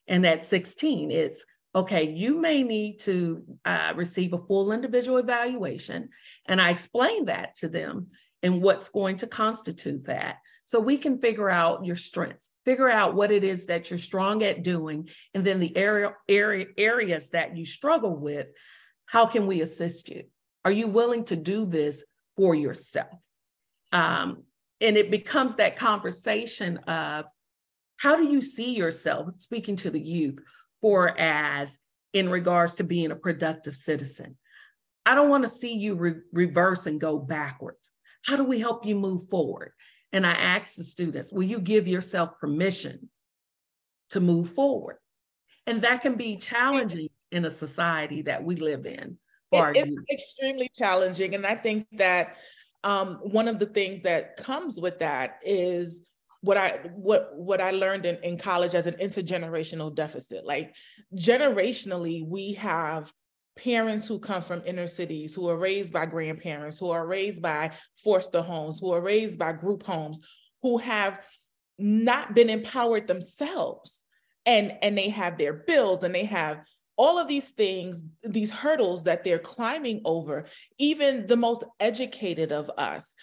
And at 16, it's, okay, you may need to receive a full individual evaluation. And I explain that to them and what's going to constitute that. So we can figure out your strengths, figure out what it is that you're strong at doing, and then the areas that you struggle with, how can we assist you? Are you willing to do this for yourself? And it becomes that conversation of, how do you see yourself, speaking to the youth, in regards to being a productive citizen? I don't want to see you reverse and go backwards. How do we help you move forward? And I ask the students, will you give yourself permission to move forward? And that can be challenging in a society that we live in. It's extremely challenging. And I think that one of the things that comes with that is what I learned in college as an intergenerational deficit. Like, generationally, we have parents who come from inner cities, who are raised by grandparents, who are raised by foster homes, who are raised by group homes, who have not been empowered themselves. And they have their bills, and they have all of these things, these hurdles that they're climbing over. Even the most educated of us,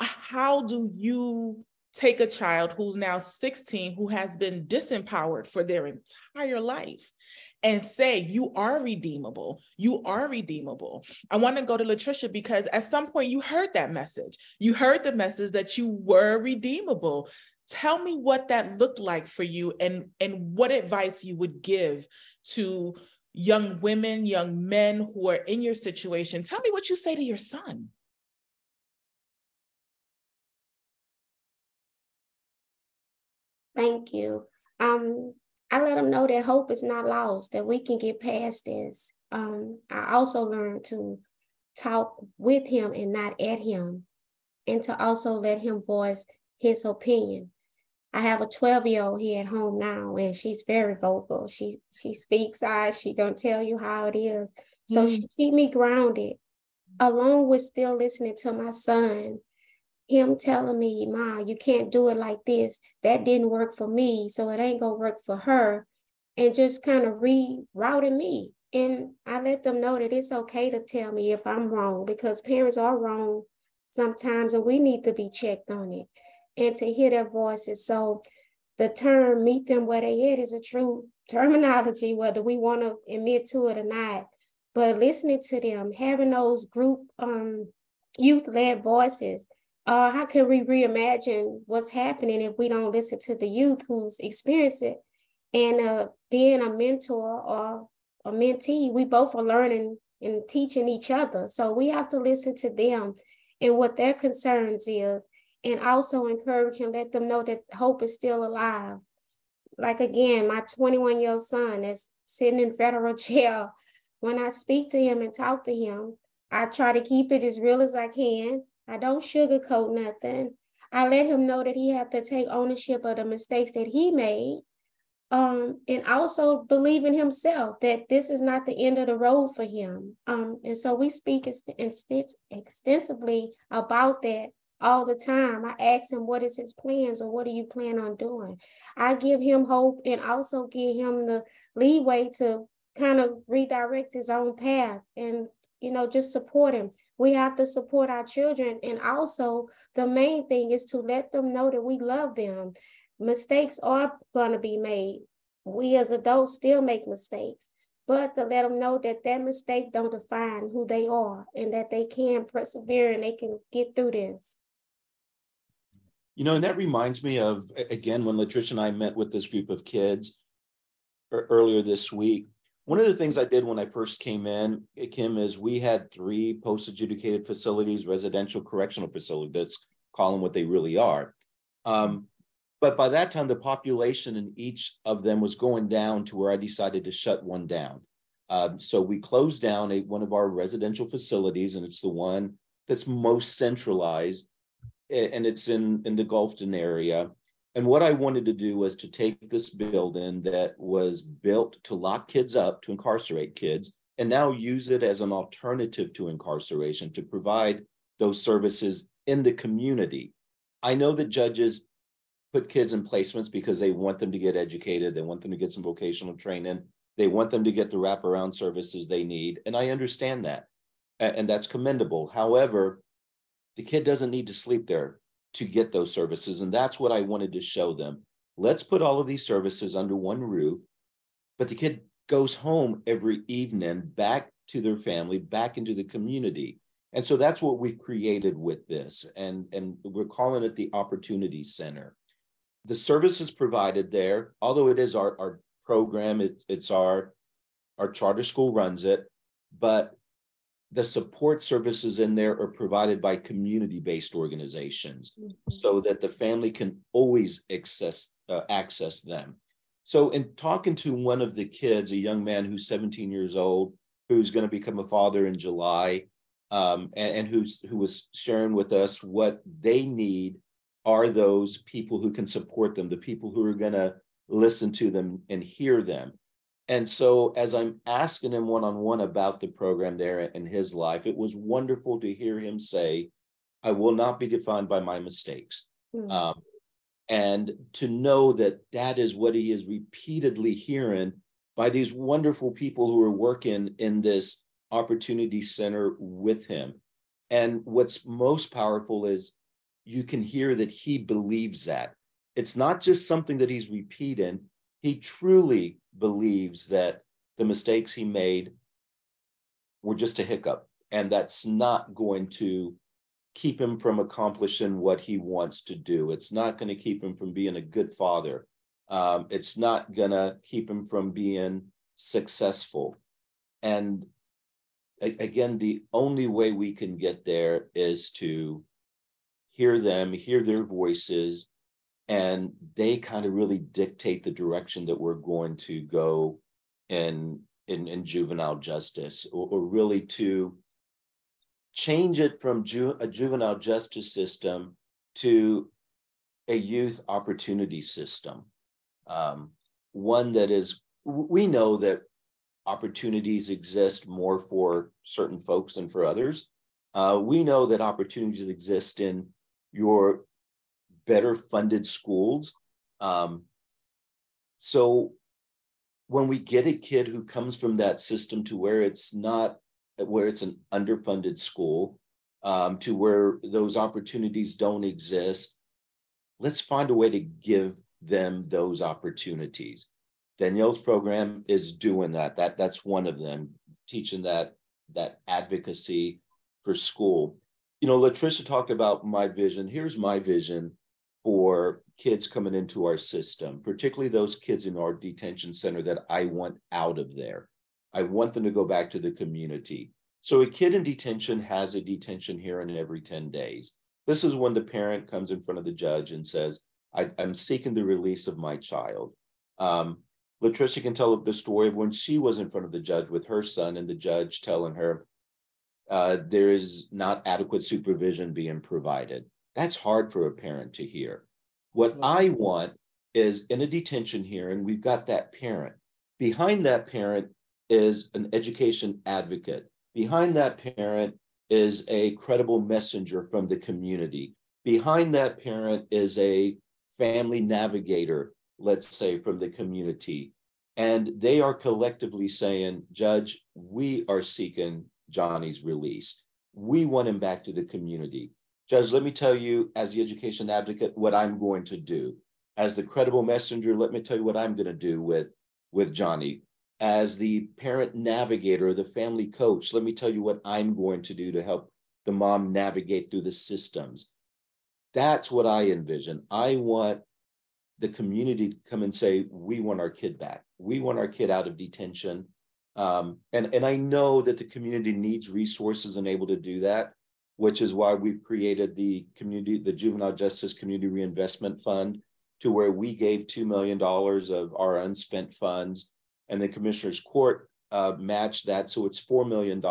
how do you take a child who's now 16, who has been disempowered for their entire life, and say, you are redeemable, you are redeemable? I want to go to Latricia, because at some point you heard that message. You heard the message that you were redeemable. Tell me what that looked like for you, and what advice you would give to young women, young men who are in your situation. Tell me what you say to your son. Thank you. I let them know that hope is not lost, that we can get past this. I also learned to talk with him and not at him, and to also let him voice his opinion. I have a 12-year-old here at home now, and she's very vocal. She speaks out. She gonna tell you how it is. So she keep me grounded, along with still listening to my son, him telling me, Ma, you can't do it like this. That didn't work for me, so it ain't gonna work for her. And just kind of rerouting me. And I let them know that it's okay to tell me if I'm wrong, because parents are wrong sometimes, and we need to be checked on it, and to hear their voices. So the term meet them where they at is a true terminology, whether we want to admit to it or not. But listening to them, having those group youth-led voices, how can we reimagine what's happening if we don't listen to the youth who's experienced it? And being a mentor or a mentee, we both are learning and teaching each other. So we have to listen to them and what their concerns is, and also encourage and let them know that hope is still alive. Like, again, my 21-year-old son that's sitting in federal jail, when I speak to him and talk to him, I try to keep it as real as I can. I don't sugarcoat nothing. I let him know that he have to take ownership of the mistakes that he made, and also believe in himself, that this is not the end of the road for him. And so we speak extensively about that all the time. I ask him, what is his plans, or what do you plan on doing? I give him hope, and also give him the leeway to kind of redirect his own path, and just support him. We have to support our children. And also the main thing is to let them know that we love them. Mistakes are going to be made. We as adults still make mistakes, but to let them know that that mistake don't define who they are, and that they can persevere and they can get through this. And that reminds me of, again, when Latricia and I met with this group of kids earlier this week. One of the things I did when I first came in, Kim, is we had 3 post-adjudicated facilities, residential correctional facilities. Let's call them what they really are. But by that time, the population in each of them was going down to where I decided to shut one down. So we closed down one of our residential facilities, and it's the one that's most centralized, and it's in the Gulfton area. And what I wanted to do was to take this building that was built to lock kids up, to incarcerate kids, and now use it as an alternative to incarceration, to provide those services in the community. I know that judges put kids in placements because they want them to get educated, they want them to get some vocational training, they want them to get the wraparound services they need, and I understand that, and that's commendable. However, the kid doesn't need to sleep there to get those services, and that's what I wanted to show them. Let's put all of these services under one roof, but the kid goes home every evening, back to their family, back into the community. And so that's what we've created with this. And we're calling it the Opportunity Center. The services provided there, although it is our program, it's our charter school runs it, but the support services in there are provided by community-based organizations so that the family can always access them. So in talking to one of the kids, a young man who's 17 years old, who's going to become a father in July, and who was sharing with us what they need are those people who can support them, the people who are going to listen to them and hear them. And so as I'm asking him one-on-one about the program there in his life, it was wonderful to hear him say, I will not be defined by my mistakes. And to know that that is what he is repeatedly hearing by these wonderful people who are working in this Opportunity Center with him. And what's most powerful is you can hear that he believes that. It's not just something that he's repeating. He truly believes that the mistakes he made were just a hiccup, and that's not going to keep him from accomplishing what he wants to do. It's not going to keep him from being a good father. It's not going to keep him from being successful. And again, the only way we can get there is to hear them, hear their voices, and they kind of really dictate the direction that we're going to go in juvenile justice, or really to change it from a juvenile justice system to a youth opportunity system. One that is, we know that opportunities exist more for certain folks than for others. We know that opportunities exist in your better funded schools. So when we get a kid who comes from that system to where it's an underfunded school, to where those opportunities don't exist, let's find a way to give them those opportunities. Danielle's program is doing that. That's one of them, teaching that advocacy for school. You know, Latricia talked about my vision. Here's my vision for kids coming into our system, particularly those kids in our detention center that I want out of there. I want them to go back to the community. So a kid in detention has a detention hearing every 10 days. This is when the parent comes in front of the judge and says, I'm seeking the release of my child. Latricia can tell the story of when she was in front of the judge with her son, and the judge telling her there is not adequate supervision being provided. That's hard for a parent to hear. What I want is, in a detention hearing, we've got that parent. Behind that parent is an education advocate. Behind that parent is a credible messenger from the community. Behind that parent is a family navigator, let's say, from the community. And they are collectively saying, Judge, we are seeking Johnny's release. We want him back to the community. Judge, let me tell you, as the education advocate, what I'm going to do. As the credible messenger, let me tell you what I'm going to do with Johnny. As the parent navigator, the family coach, let me tell you what I'm going to do to help the mom navigate through the systems. That's what I envision. I want the community to come and say, we want our kid back. We want our kid out of detention. And I know that the community needs resources and able to do that, which is why we've created the Juvenile Justice Community Reinvestment Fund, to where we gave $2 million of our unspent funds, and the Commissioner's Court matched that. So it's $4 million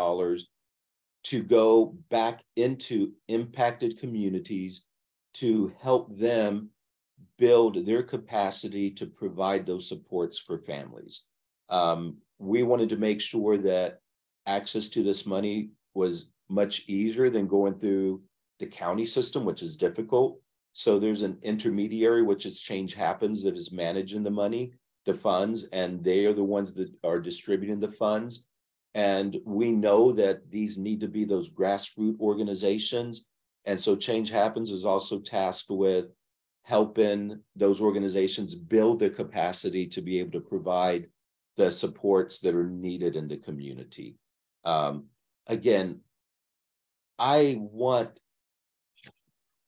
to go back into impacted communities to help them build their capacity to provide those supports for families. We wanted to make sure that access to this money was much easier than going through the county system, which is difficult. So there's an intermediary, which is Change Happens, that is managing the money, the funds, and they are the ones that are distributing the funds. And we know that these need to be those grassroots organizations. And so Change Happens is also tasked with helping those organizations build the capacity to be able to provide the supports that are needed in the community. Again, I want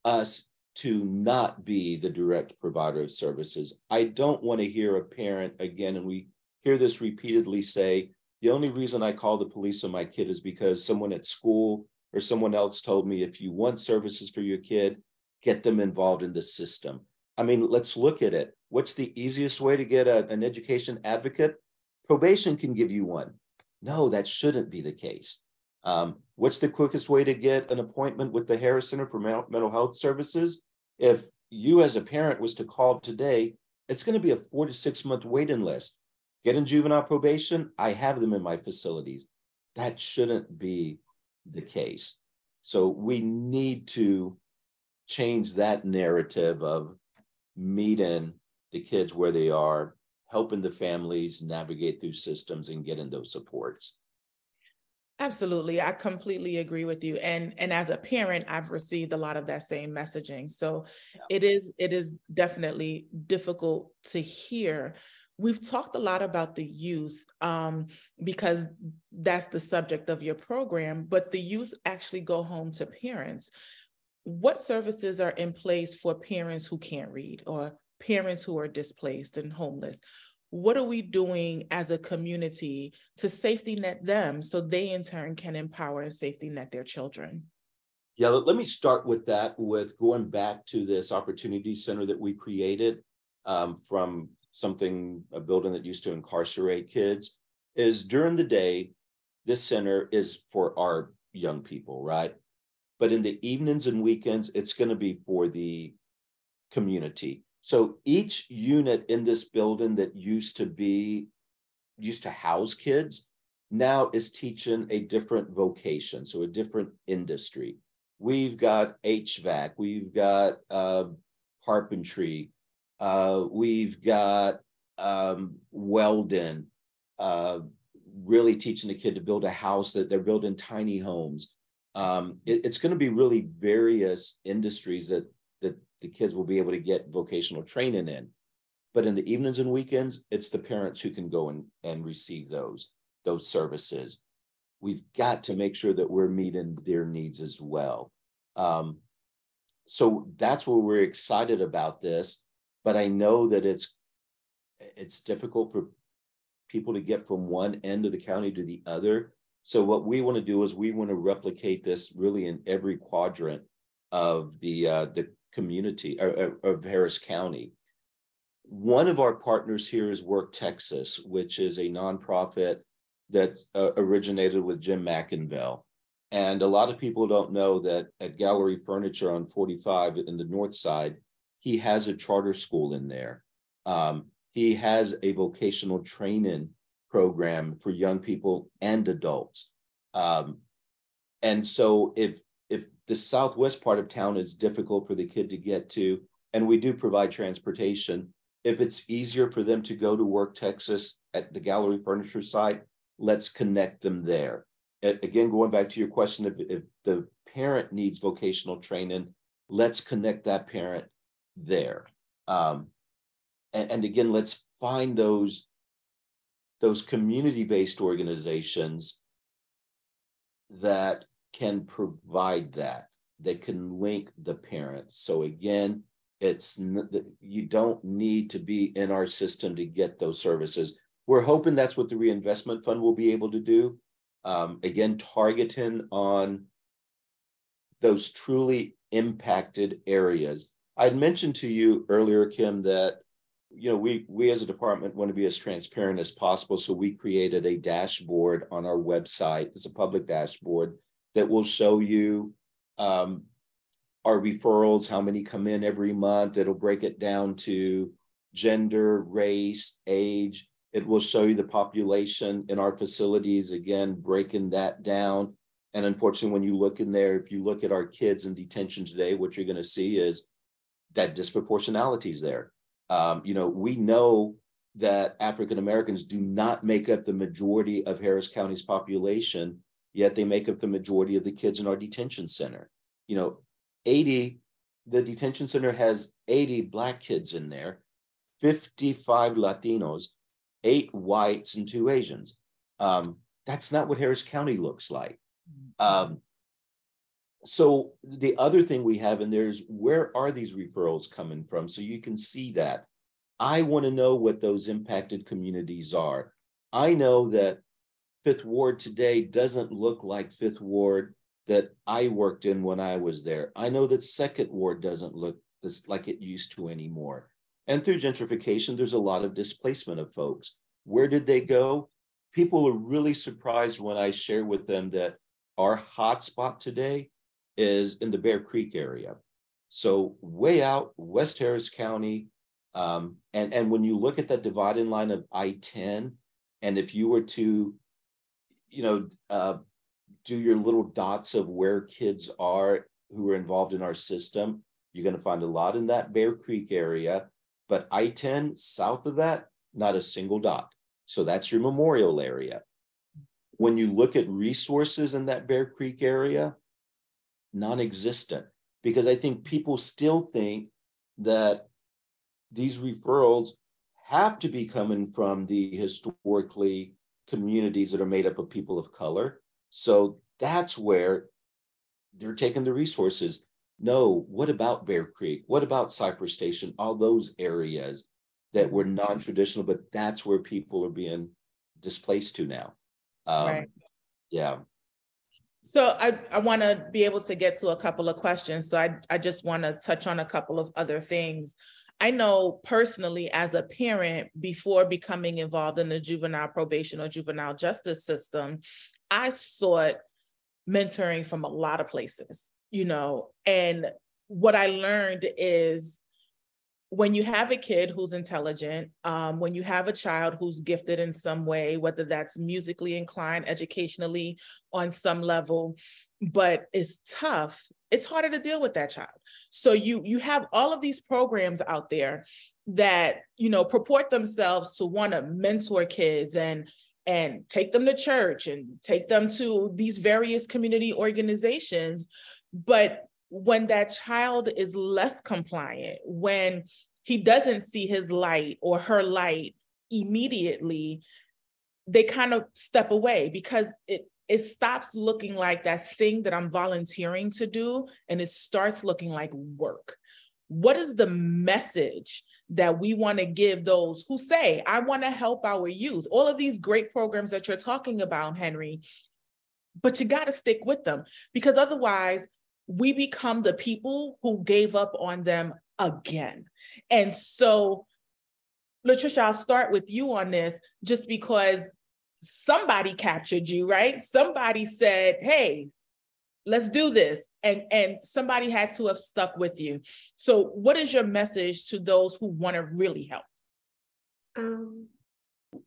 us to not be the direct provider of services. I don't want to hear a parent again, and we hear this repeatedly, say, the only reason I call the police on my kid is because someone at school or someone else told me, if you want services for your kid, get them involved in the system. I mean, let's look at it. What's the easiest way to get an education advocate? Probation can give you one. No, that shouldn't be the case. What's the quickest way to get an appointment with the Harris Center for Mental Health Services? If you as a parent was to call today, it's going to be a 4 to 6 month waiting list. Get in juvenile probation, I have them in my facilities. That shouldn't be the case. So we need to change that narrative of meeting the kids where they are, helping the families navigate through systems and getting those supports. Absolutely. I completely agree with you. And as a parent, I've received a lot of that same messaging. So yeah, it is definitely difficult to hear. We've talked a lot about the youth because that's the subject of your program, but the youth actually go home to parents. What services are in place for parents who can't read or parents who are displaced and homeless? What are we doing as a community to safety net them so they in turn can empower and safety net their children? Yeah, let me start with that, with going back to this opportunity center that we created from a building that used to incarcerate kids. Is during the day, this center is for our young people, right? But in the evenings and weekends, it's going to be for the community. So each unit in this building that used to house kids now is teaching a different vocation, so a different industry. We've got HVAC, we've got carpentry, we've got welding, really teaching the kid to build a house, that they're building tiny homes. It's going to be really various industries that the kids will be able to get vocational training in. But in the evenings and weekends, it's the parents who can go and receive those services. We've got to make sure that we're meeting their needs as well. So that's where we're excited about this. But I know that it's difficult for people to get from one end of the county to the other. So what we want to do is we want to replicate this really in every quadrant of the community of Harris County. One of our partners here is Work Texas, which is a nonprofit that originated with Jim McInville. And a lot of people don't know that at Gallery Furniture on 45 in the north side, he has a charter school in there. He has a vocational training program for young people and adults. And so if the southwest part of town is difficult for the kid to get to, and we do provide transportation, if it's easier for them to go to Work Texas at the Gallery Furniture site, let's connect them there. Again, going back to your question, if the parent needs vocational training, let's connect that parent there. And again, let's find those community-based organizations that can provide that can link the parent. So again, you don't need to be in our system to get those services. We're hoping that's what the reinvestment fund will be able to do. Again, targeting on those truly impacted areas. I'd mentioned to you earlier, Kim, that we as a department want to be as transparent as possible. So we created a dashboard on our website. It's a public dashboard that will show you our referrals, how many come in every month. It'll break it down to gender, race, age. It will show you the population in our facilities, again, breaking that down. And unfortunately, when you look in there, if you look at our kids in detention today, what you're going to see is that disproportionality is there. We know that African Americans do not make up the majority of Harris County's population, yet they make up the majority of the kids in our detention center. The detention center has 80 Black kids in there, 55 Latinos, 8 whites, and 2 Asians. That's not what Harris County looks like. So the other thing we have in there is, where are these referrals coming from? So you can see that. I want to know what those impacted communities are. I know that Fifth Ward today doesn't look like Fifth Ward that I worked in when I was there. I know that Second Ward doesn't look like it used to anymore. And through gentrification, there's a lot of displacement of folks. Where did they go? People are really surprised when I share with them that our hotspot today is in the Bear Creek area. So way out West Harris County. And when you look at that dividing line of I-10, and if you were to, do your little dots of where kids are who are involved in our system, you're going to find a lot in that Bear Creek area. But I-10 south of that, not a single dot. So that's your Memorial area. When you look at resources in that Bear Creek area, non-existent, because I think people still think that these referrals have to be coming from the historically communities that are made up of people of color. So that's where they're taking the resources. No, what about Bear Creek? What about Cypress Station? All those areas that were non-traditional, but that's where people are being displaced to now. Right. Yeah. So I want to be able to get to a couple of questions. So I just want to touch on a couple of other things. I know personally as a parent, before becoming involved in the juvenile probation or juvenile justice system, I sought mentoring from a lot of places, and what I learned is, when you have a kid who's intelligent, when you have a child who's gifted in some way, whether that's musically inclined, educationally on some level, but it's tough, it's harder to deal with that child. So you have all of these programs out there that, purport themselves to want to mentor kids and take them to church and take them to these various community organizations. But when that child is less compliant, when he doesn't see his light or her light immediately, they kind of step away, because it stops looking like that thing that I'm volunteering to do, and it starts looking like work. What is the message that we want to give those who say, I want to help our youth? All of these great programs that you're talking about, Henry, but you got to stick with them, because otherwise we become the people who gave up on them again. And so, Latricia, I'll start with you on this, just because somebody captured you, right? Somebody said, hey, let's do this. And somebody had to have stuck with you. So what is your message to those who want to really help?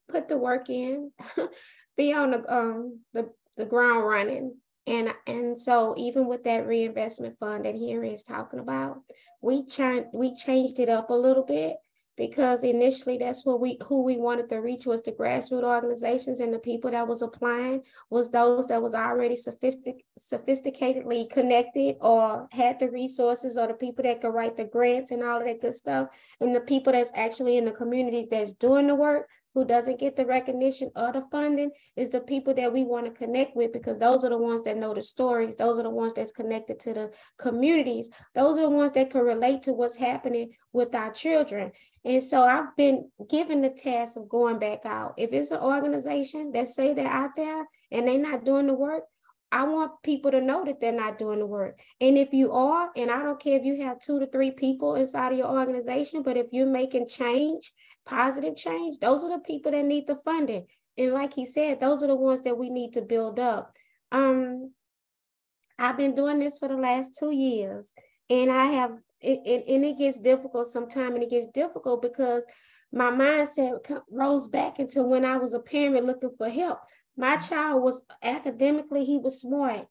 Put the work in, be on the ground running. And so even with that reinvestment fund that Henry is talking about, we changed it up a little bit, because initially that's who we wanted to reach was the grassroots organizations, and the people that was applying was those that was already sophisticatedly connected or had the resources, or the people that could write the grants and all of that good stuff. And the people that's actually in the communities that's doing the work, who doesn't get the recognition or the funding, is the people that we want to connect with, because those are the ones that know the stories. Those are the ones that's connected to the communities. Those are the ones that can relate to what's happening with our children. And so I've been given the task of going back out. If it's an organization that say they're out there and they're not doing the work, I want people to know that they're not doing the work. And if you are, and I don't care if you have 2 to 3 people inside of your organization, but if you're making change, positive change, those are the people that need the funding. And like he said, those are the ones that we need to build up. I've been doing this for the last 2 years, and it gets difficult sometimes, and it gets difficult because my mindset rolls back into when I was a parent looking for help. My child was academically, he was smart,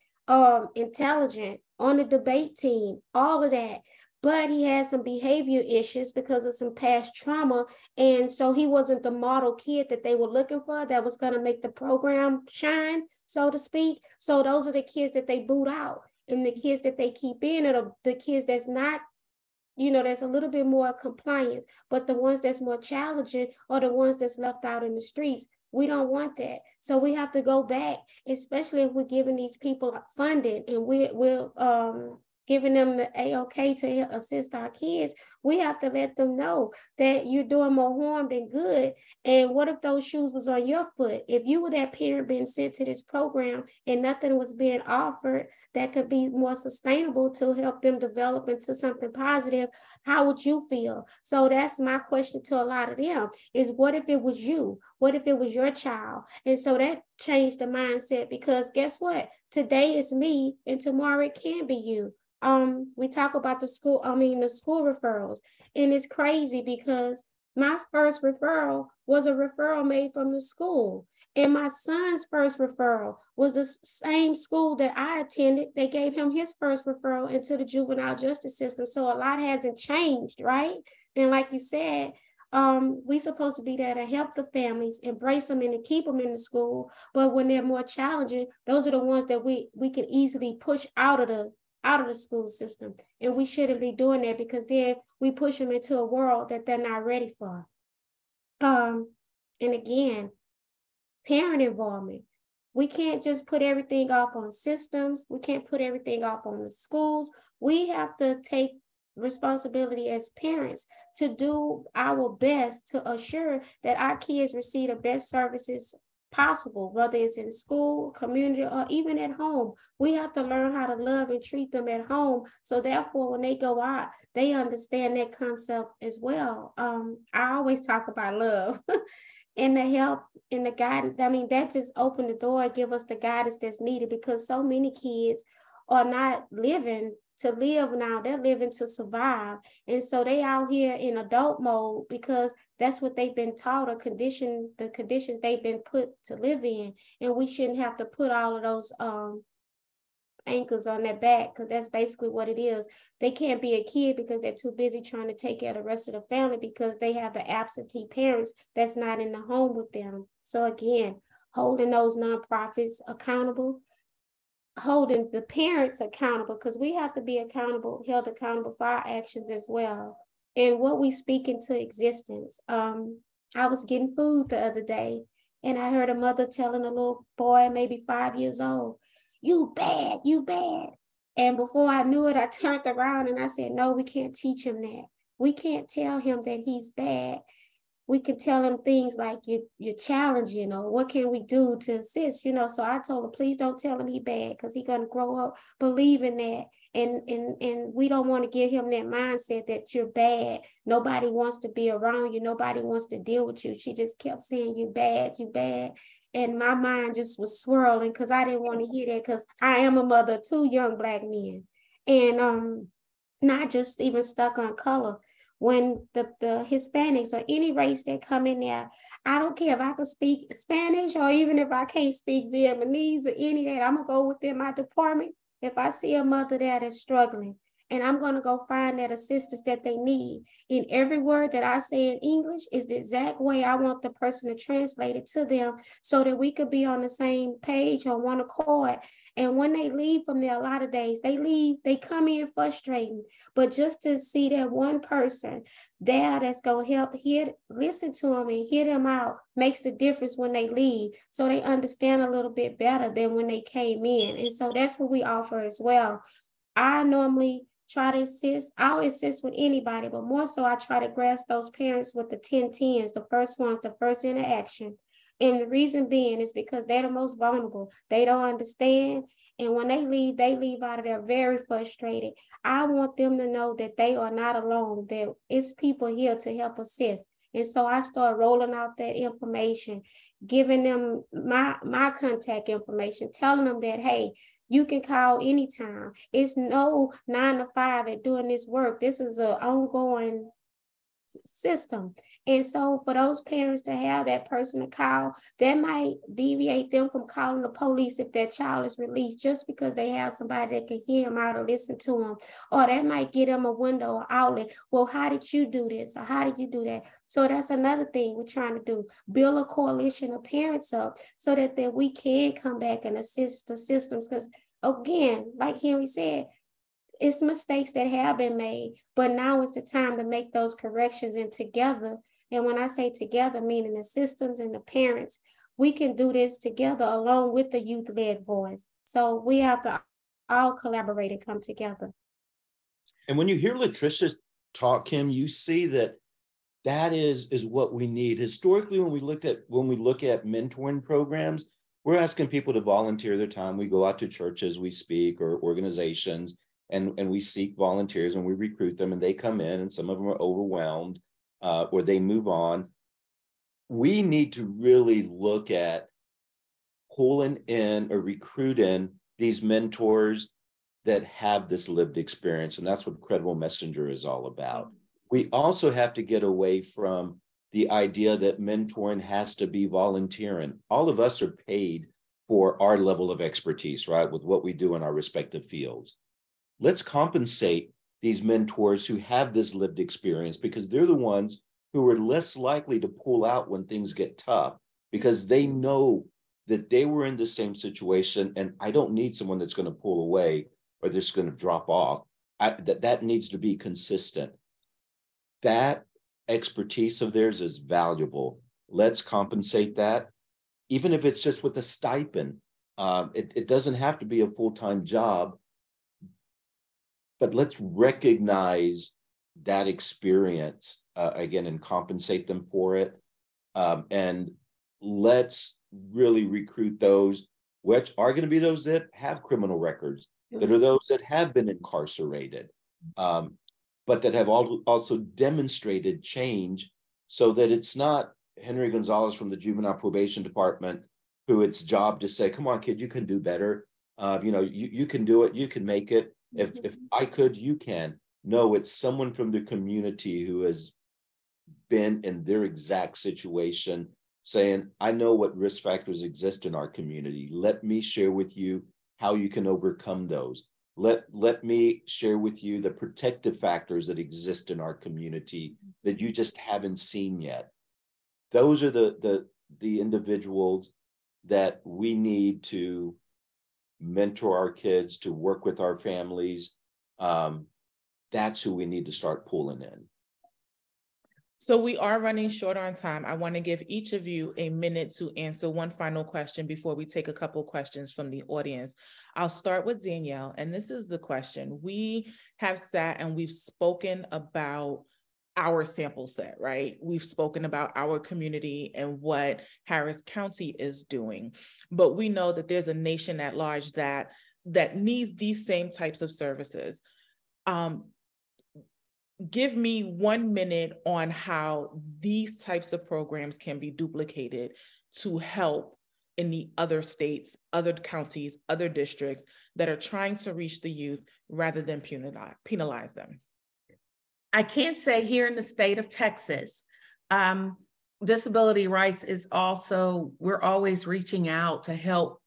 intelligent, on the debate team, all of that. But he had some behavior issues because of some past trauma. And so he wasn't the model kid that they were looking for that was going to make the program shine, so to speak. So those are the kids that they boot out. And the kids that they keep in are the kids that's not, there's a little bit more compliance. But the ones that's more challenging are the ones that's left out in the streets. We don't want that. So we have to go back, especially if we're giving these people funding and we're giving them the A-OK to assist our kids. We have to let them know that you're doing more harm than good. And what if those shoes was on your foot? If you were that parent being sent to this program and nothing was being offered that could be more sustainable to help them develop into something positive, how would you feel? So that's my question to a lot of them is, what if it was you? What if it was your child? And so that changed the mindset, because guess what? Today is me and tomorrow it can be you. We talk about the school referrals, and it's crazy because my first referral was a referral made from the school. And my son's first referral was the same school that I attended. They gave him his first referral into the juvenile justice system. So a lot hasn't changed, right? And like you said, we're supposed to be there to help the families, embrace them and to keep them in the school. But when they're more challenging, those are the ones that we can easily push out of the school system. And we shouldn't be doing that, because then we push them into a world that they're not ready for. And again, parent involvement. We can't just put everything off on systems. We can't put everything off on the schools. We have to take responsibility as parents to do our best to assure that our kids receive the best services possible, whether it's in school, community, or even at home. We have to learn how to love and treat them at home. So therefore, when they go out, they understand that concept as well. I always talk about love and the help and the guidance. I mean, that just opened the door and give us the guidance that's needed, because so many kids are not living to live now, they're living to survive. And so they out here in adult mode because that's what they've been taught, or the conditions they've been put to live in. And we shouldn't have to put all of those anchors on their back, because that's basically what it is. They can't be a kid because they're too busy trying to take care of the rest of the family, because they have the absentee parents that's not in the home with them. So again, holding those nonprofits accountable, holding the parents accountable, because we have to be held accountable for our actions as well, and what we speak into existence. I was getting food the other day, and I heard a mother telling a little boy, maybe 5 years old, "You bad, you bad." And before I knew it, I turned around and I said, no, we can't teach him that. We can't tell him that he's bad. We can tell him things like you're challenging, or what can we do to assist, So I told him, please don't tell him he's bad, because he's going to grow up believing that. And we don't want to give him that mindset that you're bad. Nobody wants to be around you. Nobody wants to deal with you. She just kept saying, you bad, you bad. And my mind just was swirling, because I didn't want to hear that, because I am a mother of 2 young Black men. And not just even stuck on color. When the Hispanics or any race that come in there, I don't care if I can speak Spanish, or even if I can't speak Vietnamese or any of that, I'm going to go within my department. If I see a mother there that's struggling, and I'm going to go find that assistance that they need. In every word that I say in English is the exact way I want the person to translate it to them, so that we could be on the same page, on one accord. And when they leave from there, a lot of days, they come in frustrating. But just to see that one person there that's going to help listen to them and hear them out makes the difference when they leave. So they understand a little bit better than when they came in. And so that's what we offer as well. I normally try to assist. I'll assist with anybody, but more so I try to grasp those parents with the 10-10s, the first ones, the first interaction. And the reason being is because they're the most vulnerable. They don't understand. And when they leave out of there very frustrated. I want them to know that they are not alone, that it's people here to help assist. And so I start rolling out that information, giving them my contact information, telling them that, hey, you can call anytime. It's no 9 to 5 at doing this work. This is an ongoing system. And so for those parents to have that person to call, that might deviate them from calling the police if their child is released, just because they have somebody that can hear them out or listen to them. Or that might give them a window or outlet. Well, how did you do this? Or how did you do that? So that's another thing we're trying to do, build a coalition of parents up so that we can come back and assist the systems. Because again, like Henry said, it's mistakes that have been made, but now is the time to make those corrections, and together. And when I say together, meaning the systems and the parents, we can do this together along with the youth-led voice. So we have to all collaborate and come together. And when you hear Latricia talk, Kim, you see that is what we need. Historically, when we look at mentoring programs, we're asking people to volunteer their time. We go out to churches, we speak, or organizations, and we seek volunteers and we recruit them, and they come in, and some of them are overwhelmed or they move on. We need to really look at pulling in or recruiting these mentors that have this lived experience, and that's what Credible Messenger is all about. We also have to get away from the idea that mentoring has to be volunteering. All of us are paid for our level of expertise, right, with what we do in our respective fields. Let's compensate these mentors who have this lived experience, because they're the ones who are less likely to pull out when things get tough, because they know that they were in the same situation, and I don't need someone that's going to pull away or just going to drop off. That needs to be consistent. That expertise of theirs is valuable. Let's compensate that, even if it's just with a stipend. It doesn't have to be a full-time job, but let's recognize that experience again and compensate them for it. And let's really recruit those, which are going to be those that have criminal records, that are those that have been incarcerated, but that have also demonstrated change, so that it's not Henry Gonzales from the Juvenile Probation Department who it's job to say, come on, kid, you can do better. You can do it. You can make it. If I could, you can. No, it's someone from the community who has been in their exact situation, saying, I know what risk factors exist in our community. Let me share with you how you can overcome those. Let me share with you the protective factors that exist in our community that you just haven't seen yet. Those are the individuals that we need to mentor our kids, to work with our families. That's who we need to start pulling in. So we are running short on time. I want to give each of you a minute to answer one final question before we take a couple questions from the audience. I'll start with Danielle, and this is the question. We have sat and we've spoken about our sample set, right? We've spoken about our community and what Harris County is doing, but we know that there's a nation at large that needs these same types of services. Give me 1 minute on how these types of programs can be duplicated to help in the other states, other counties, other districts that are trying to reach the youth rather than penalize them. I can't say here in the state of Texas, disability rights is also, we're always reaching out to help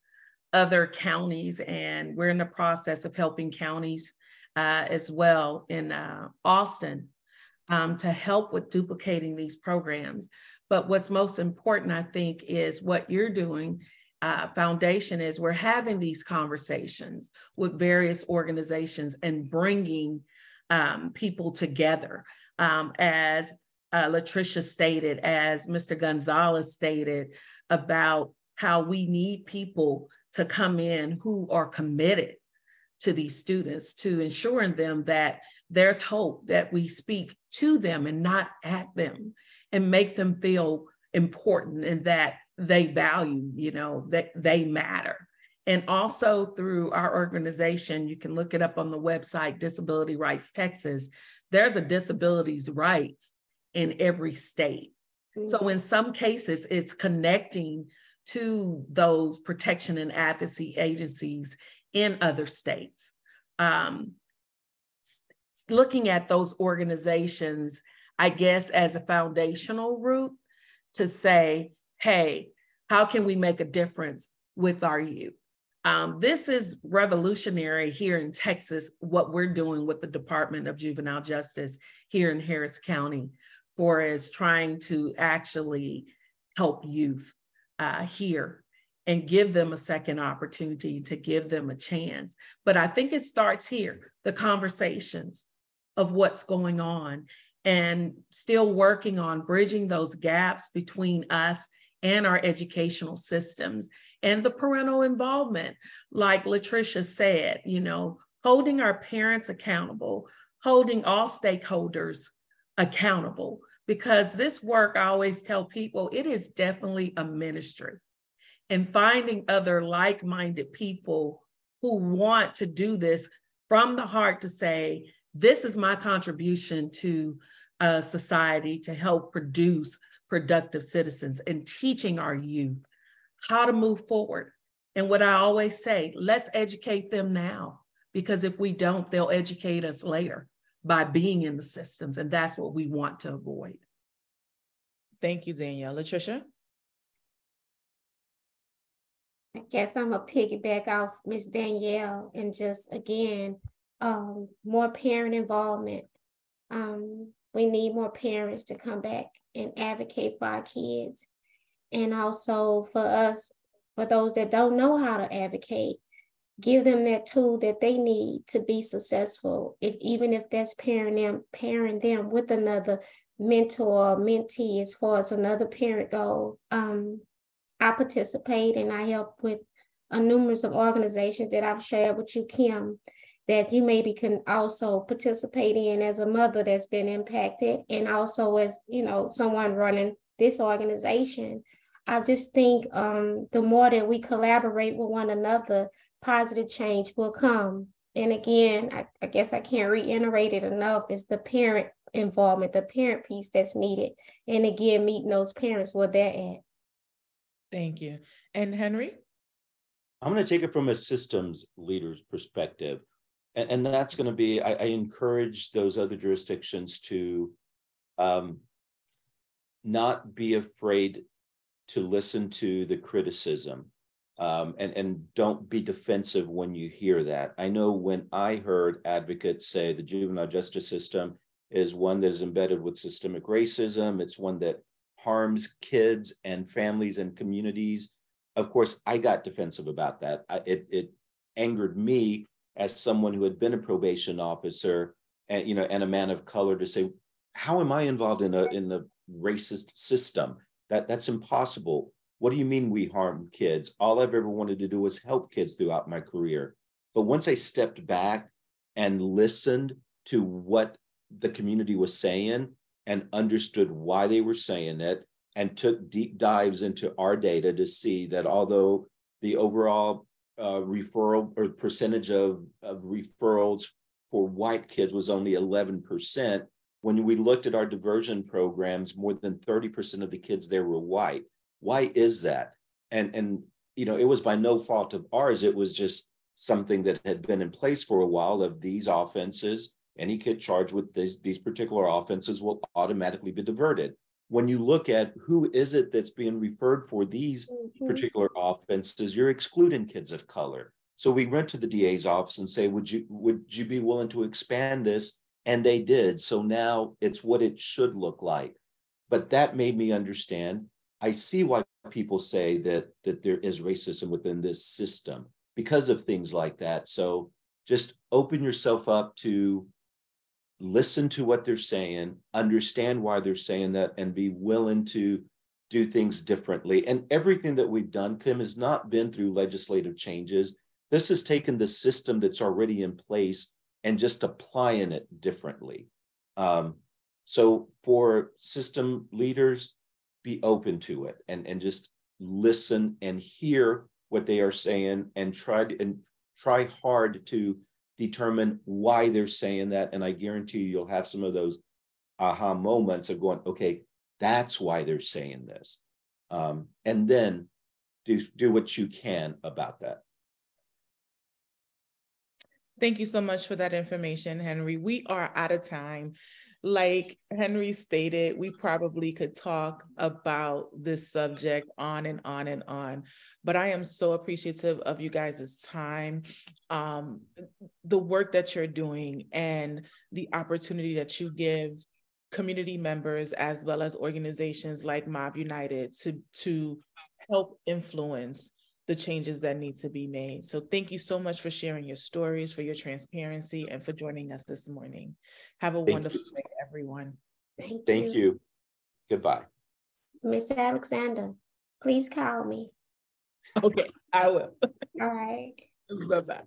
other counties, and we're in the process of helping counties as well in Austin to help with duplicating these programs. But what's most important, I think, is what you're doing, Foundation, is we're having these conversations with various organizations and bringing people together. As Latricia stated, as Mr. Gonzales stated, about how we need people to come in who are committed to these students, to ensuring them that there's hope, that we speak to them and not at them, and make them feel important and that they value, that they matter. And also through our organization, you can look it up on the website, Disability Rights Texas, there's a disabilities rights in every state. Mm-hmm. So in some cases, it's connecting to those protection and advocacy agencies in other states. Looking at those organizations, I guess, as a foundational route to say, hey, how can we make a difference with our youth? This is revolutionary here in Texas, what we're doing with the Department of Juvenile Justice here in Harris County, for as trying to actually help youth here and give them a second opportunity, to give them a chance. But I think it starts here, the conversations of what's going on, and still working on bridging those gaps between us and our educational systems, and the parental involvement, like Latricia said, you know, holding our parents accountable, holding all stakeholders accountable, because this work, I always tell people, it is definitely a ministry. And finding other like-minded people who want to do this from the heart to say, this is my contribution to society to help produce productive citizens, and teaching our youth how to move forward. And what I always say, let's educate them now, because if we don't, they'll educate us later by being in the systems. And that's what we want to avoid. Thank you, Danielle. Latricia? I guess I'm gonna piggyback off Miss Danielle and just, again, more parent involvement. We need more parents to come back and advocate for our kids. And also for us, for those that don't know how to advocate, give them that tool that they need to be successful. Even if that's pairing them with another mentor or mentee as far as another parent goes. I participate and I help with numerous of organizations that I've shared with you, Kim, that you maybe can also participate in as a mother that's been impacted, and also as, you know, someone running this organization. I just think the more that we collaborate with one another, positive change will come. And again, I guess I can't reiterate it enough, is the parent involvement, the parent piece that's needed. And again, meeting those parents where they're at. Thank you. And Henry? I'm going to take it from a systems leader's perspective. And that's going to be, I encourage those other jurisdictions to not be afraid to listen to the criticism, and don't be defensive when you hear that. I know when I heard advocates say the juvenile justice system is one that is embedded with systemic racism, it's one that harms kids and families and communities, of course, I got defensive about that. It angered me as someone who had been a probation officer and, you know, and a man of color, to say, how am I involved in the racist system? That's impossible. What do you mean we harm kids? All I've ever wanted to do was help kids throughout my career. But once I stepped back and listened to what the community was saying and understood why they were saying it, and took deep dives into our data to see that although the overall referral or percentage of referrals for white kids was only 11%, when we looked at our diversion programs, more than 30% of the kids there were white. Why is that? And you know, it was by no fault of ours. It was just something that had been in place for a while, of these offenses. Any kid charged with these particular offenses will automatically be diverted. When you look at who is it that's being referred for these particular offenses, you're excluding kids of color. So we went to the DA's office and say, would you be willing to expand this? And they did. So now it's what it should look like. But that made me understand. I see why people say that there is racism within this system because of things like that. So just open yourself up to listen to what they're saying, understand why they're saying that, and be willing to do things differently. And everything that we've done, Kim, has not been through legislative changes. This has taken the system that's already in place and just applying it differently. So for system leaders, be open to it and just listen and hear what they are saying, and try hard to determine why they're saying that. And I guarantee you'll have some of those aha moments of going, okay, that's why they're saying this. And then do what you can about that. Thank you so much for that information, Henry. We are out of time. Like Henry stated, we probably could talk about this subject on and on and on, but I am so appreciative of you guys' time, the work that you're doing, and the opportunity that you give community members as well as organizations like M.O.B. United to help influence the changes that need to be made. So thank you so much for sharing your stories, for your transparency, and for joining us this morning. Have a wonderful day, everyone. Thank you. Goodbye. Miss Alexander. please call me. Okay, I will. All right. Bye-bye.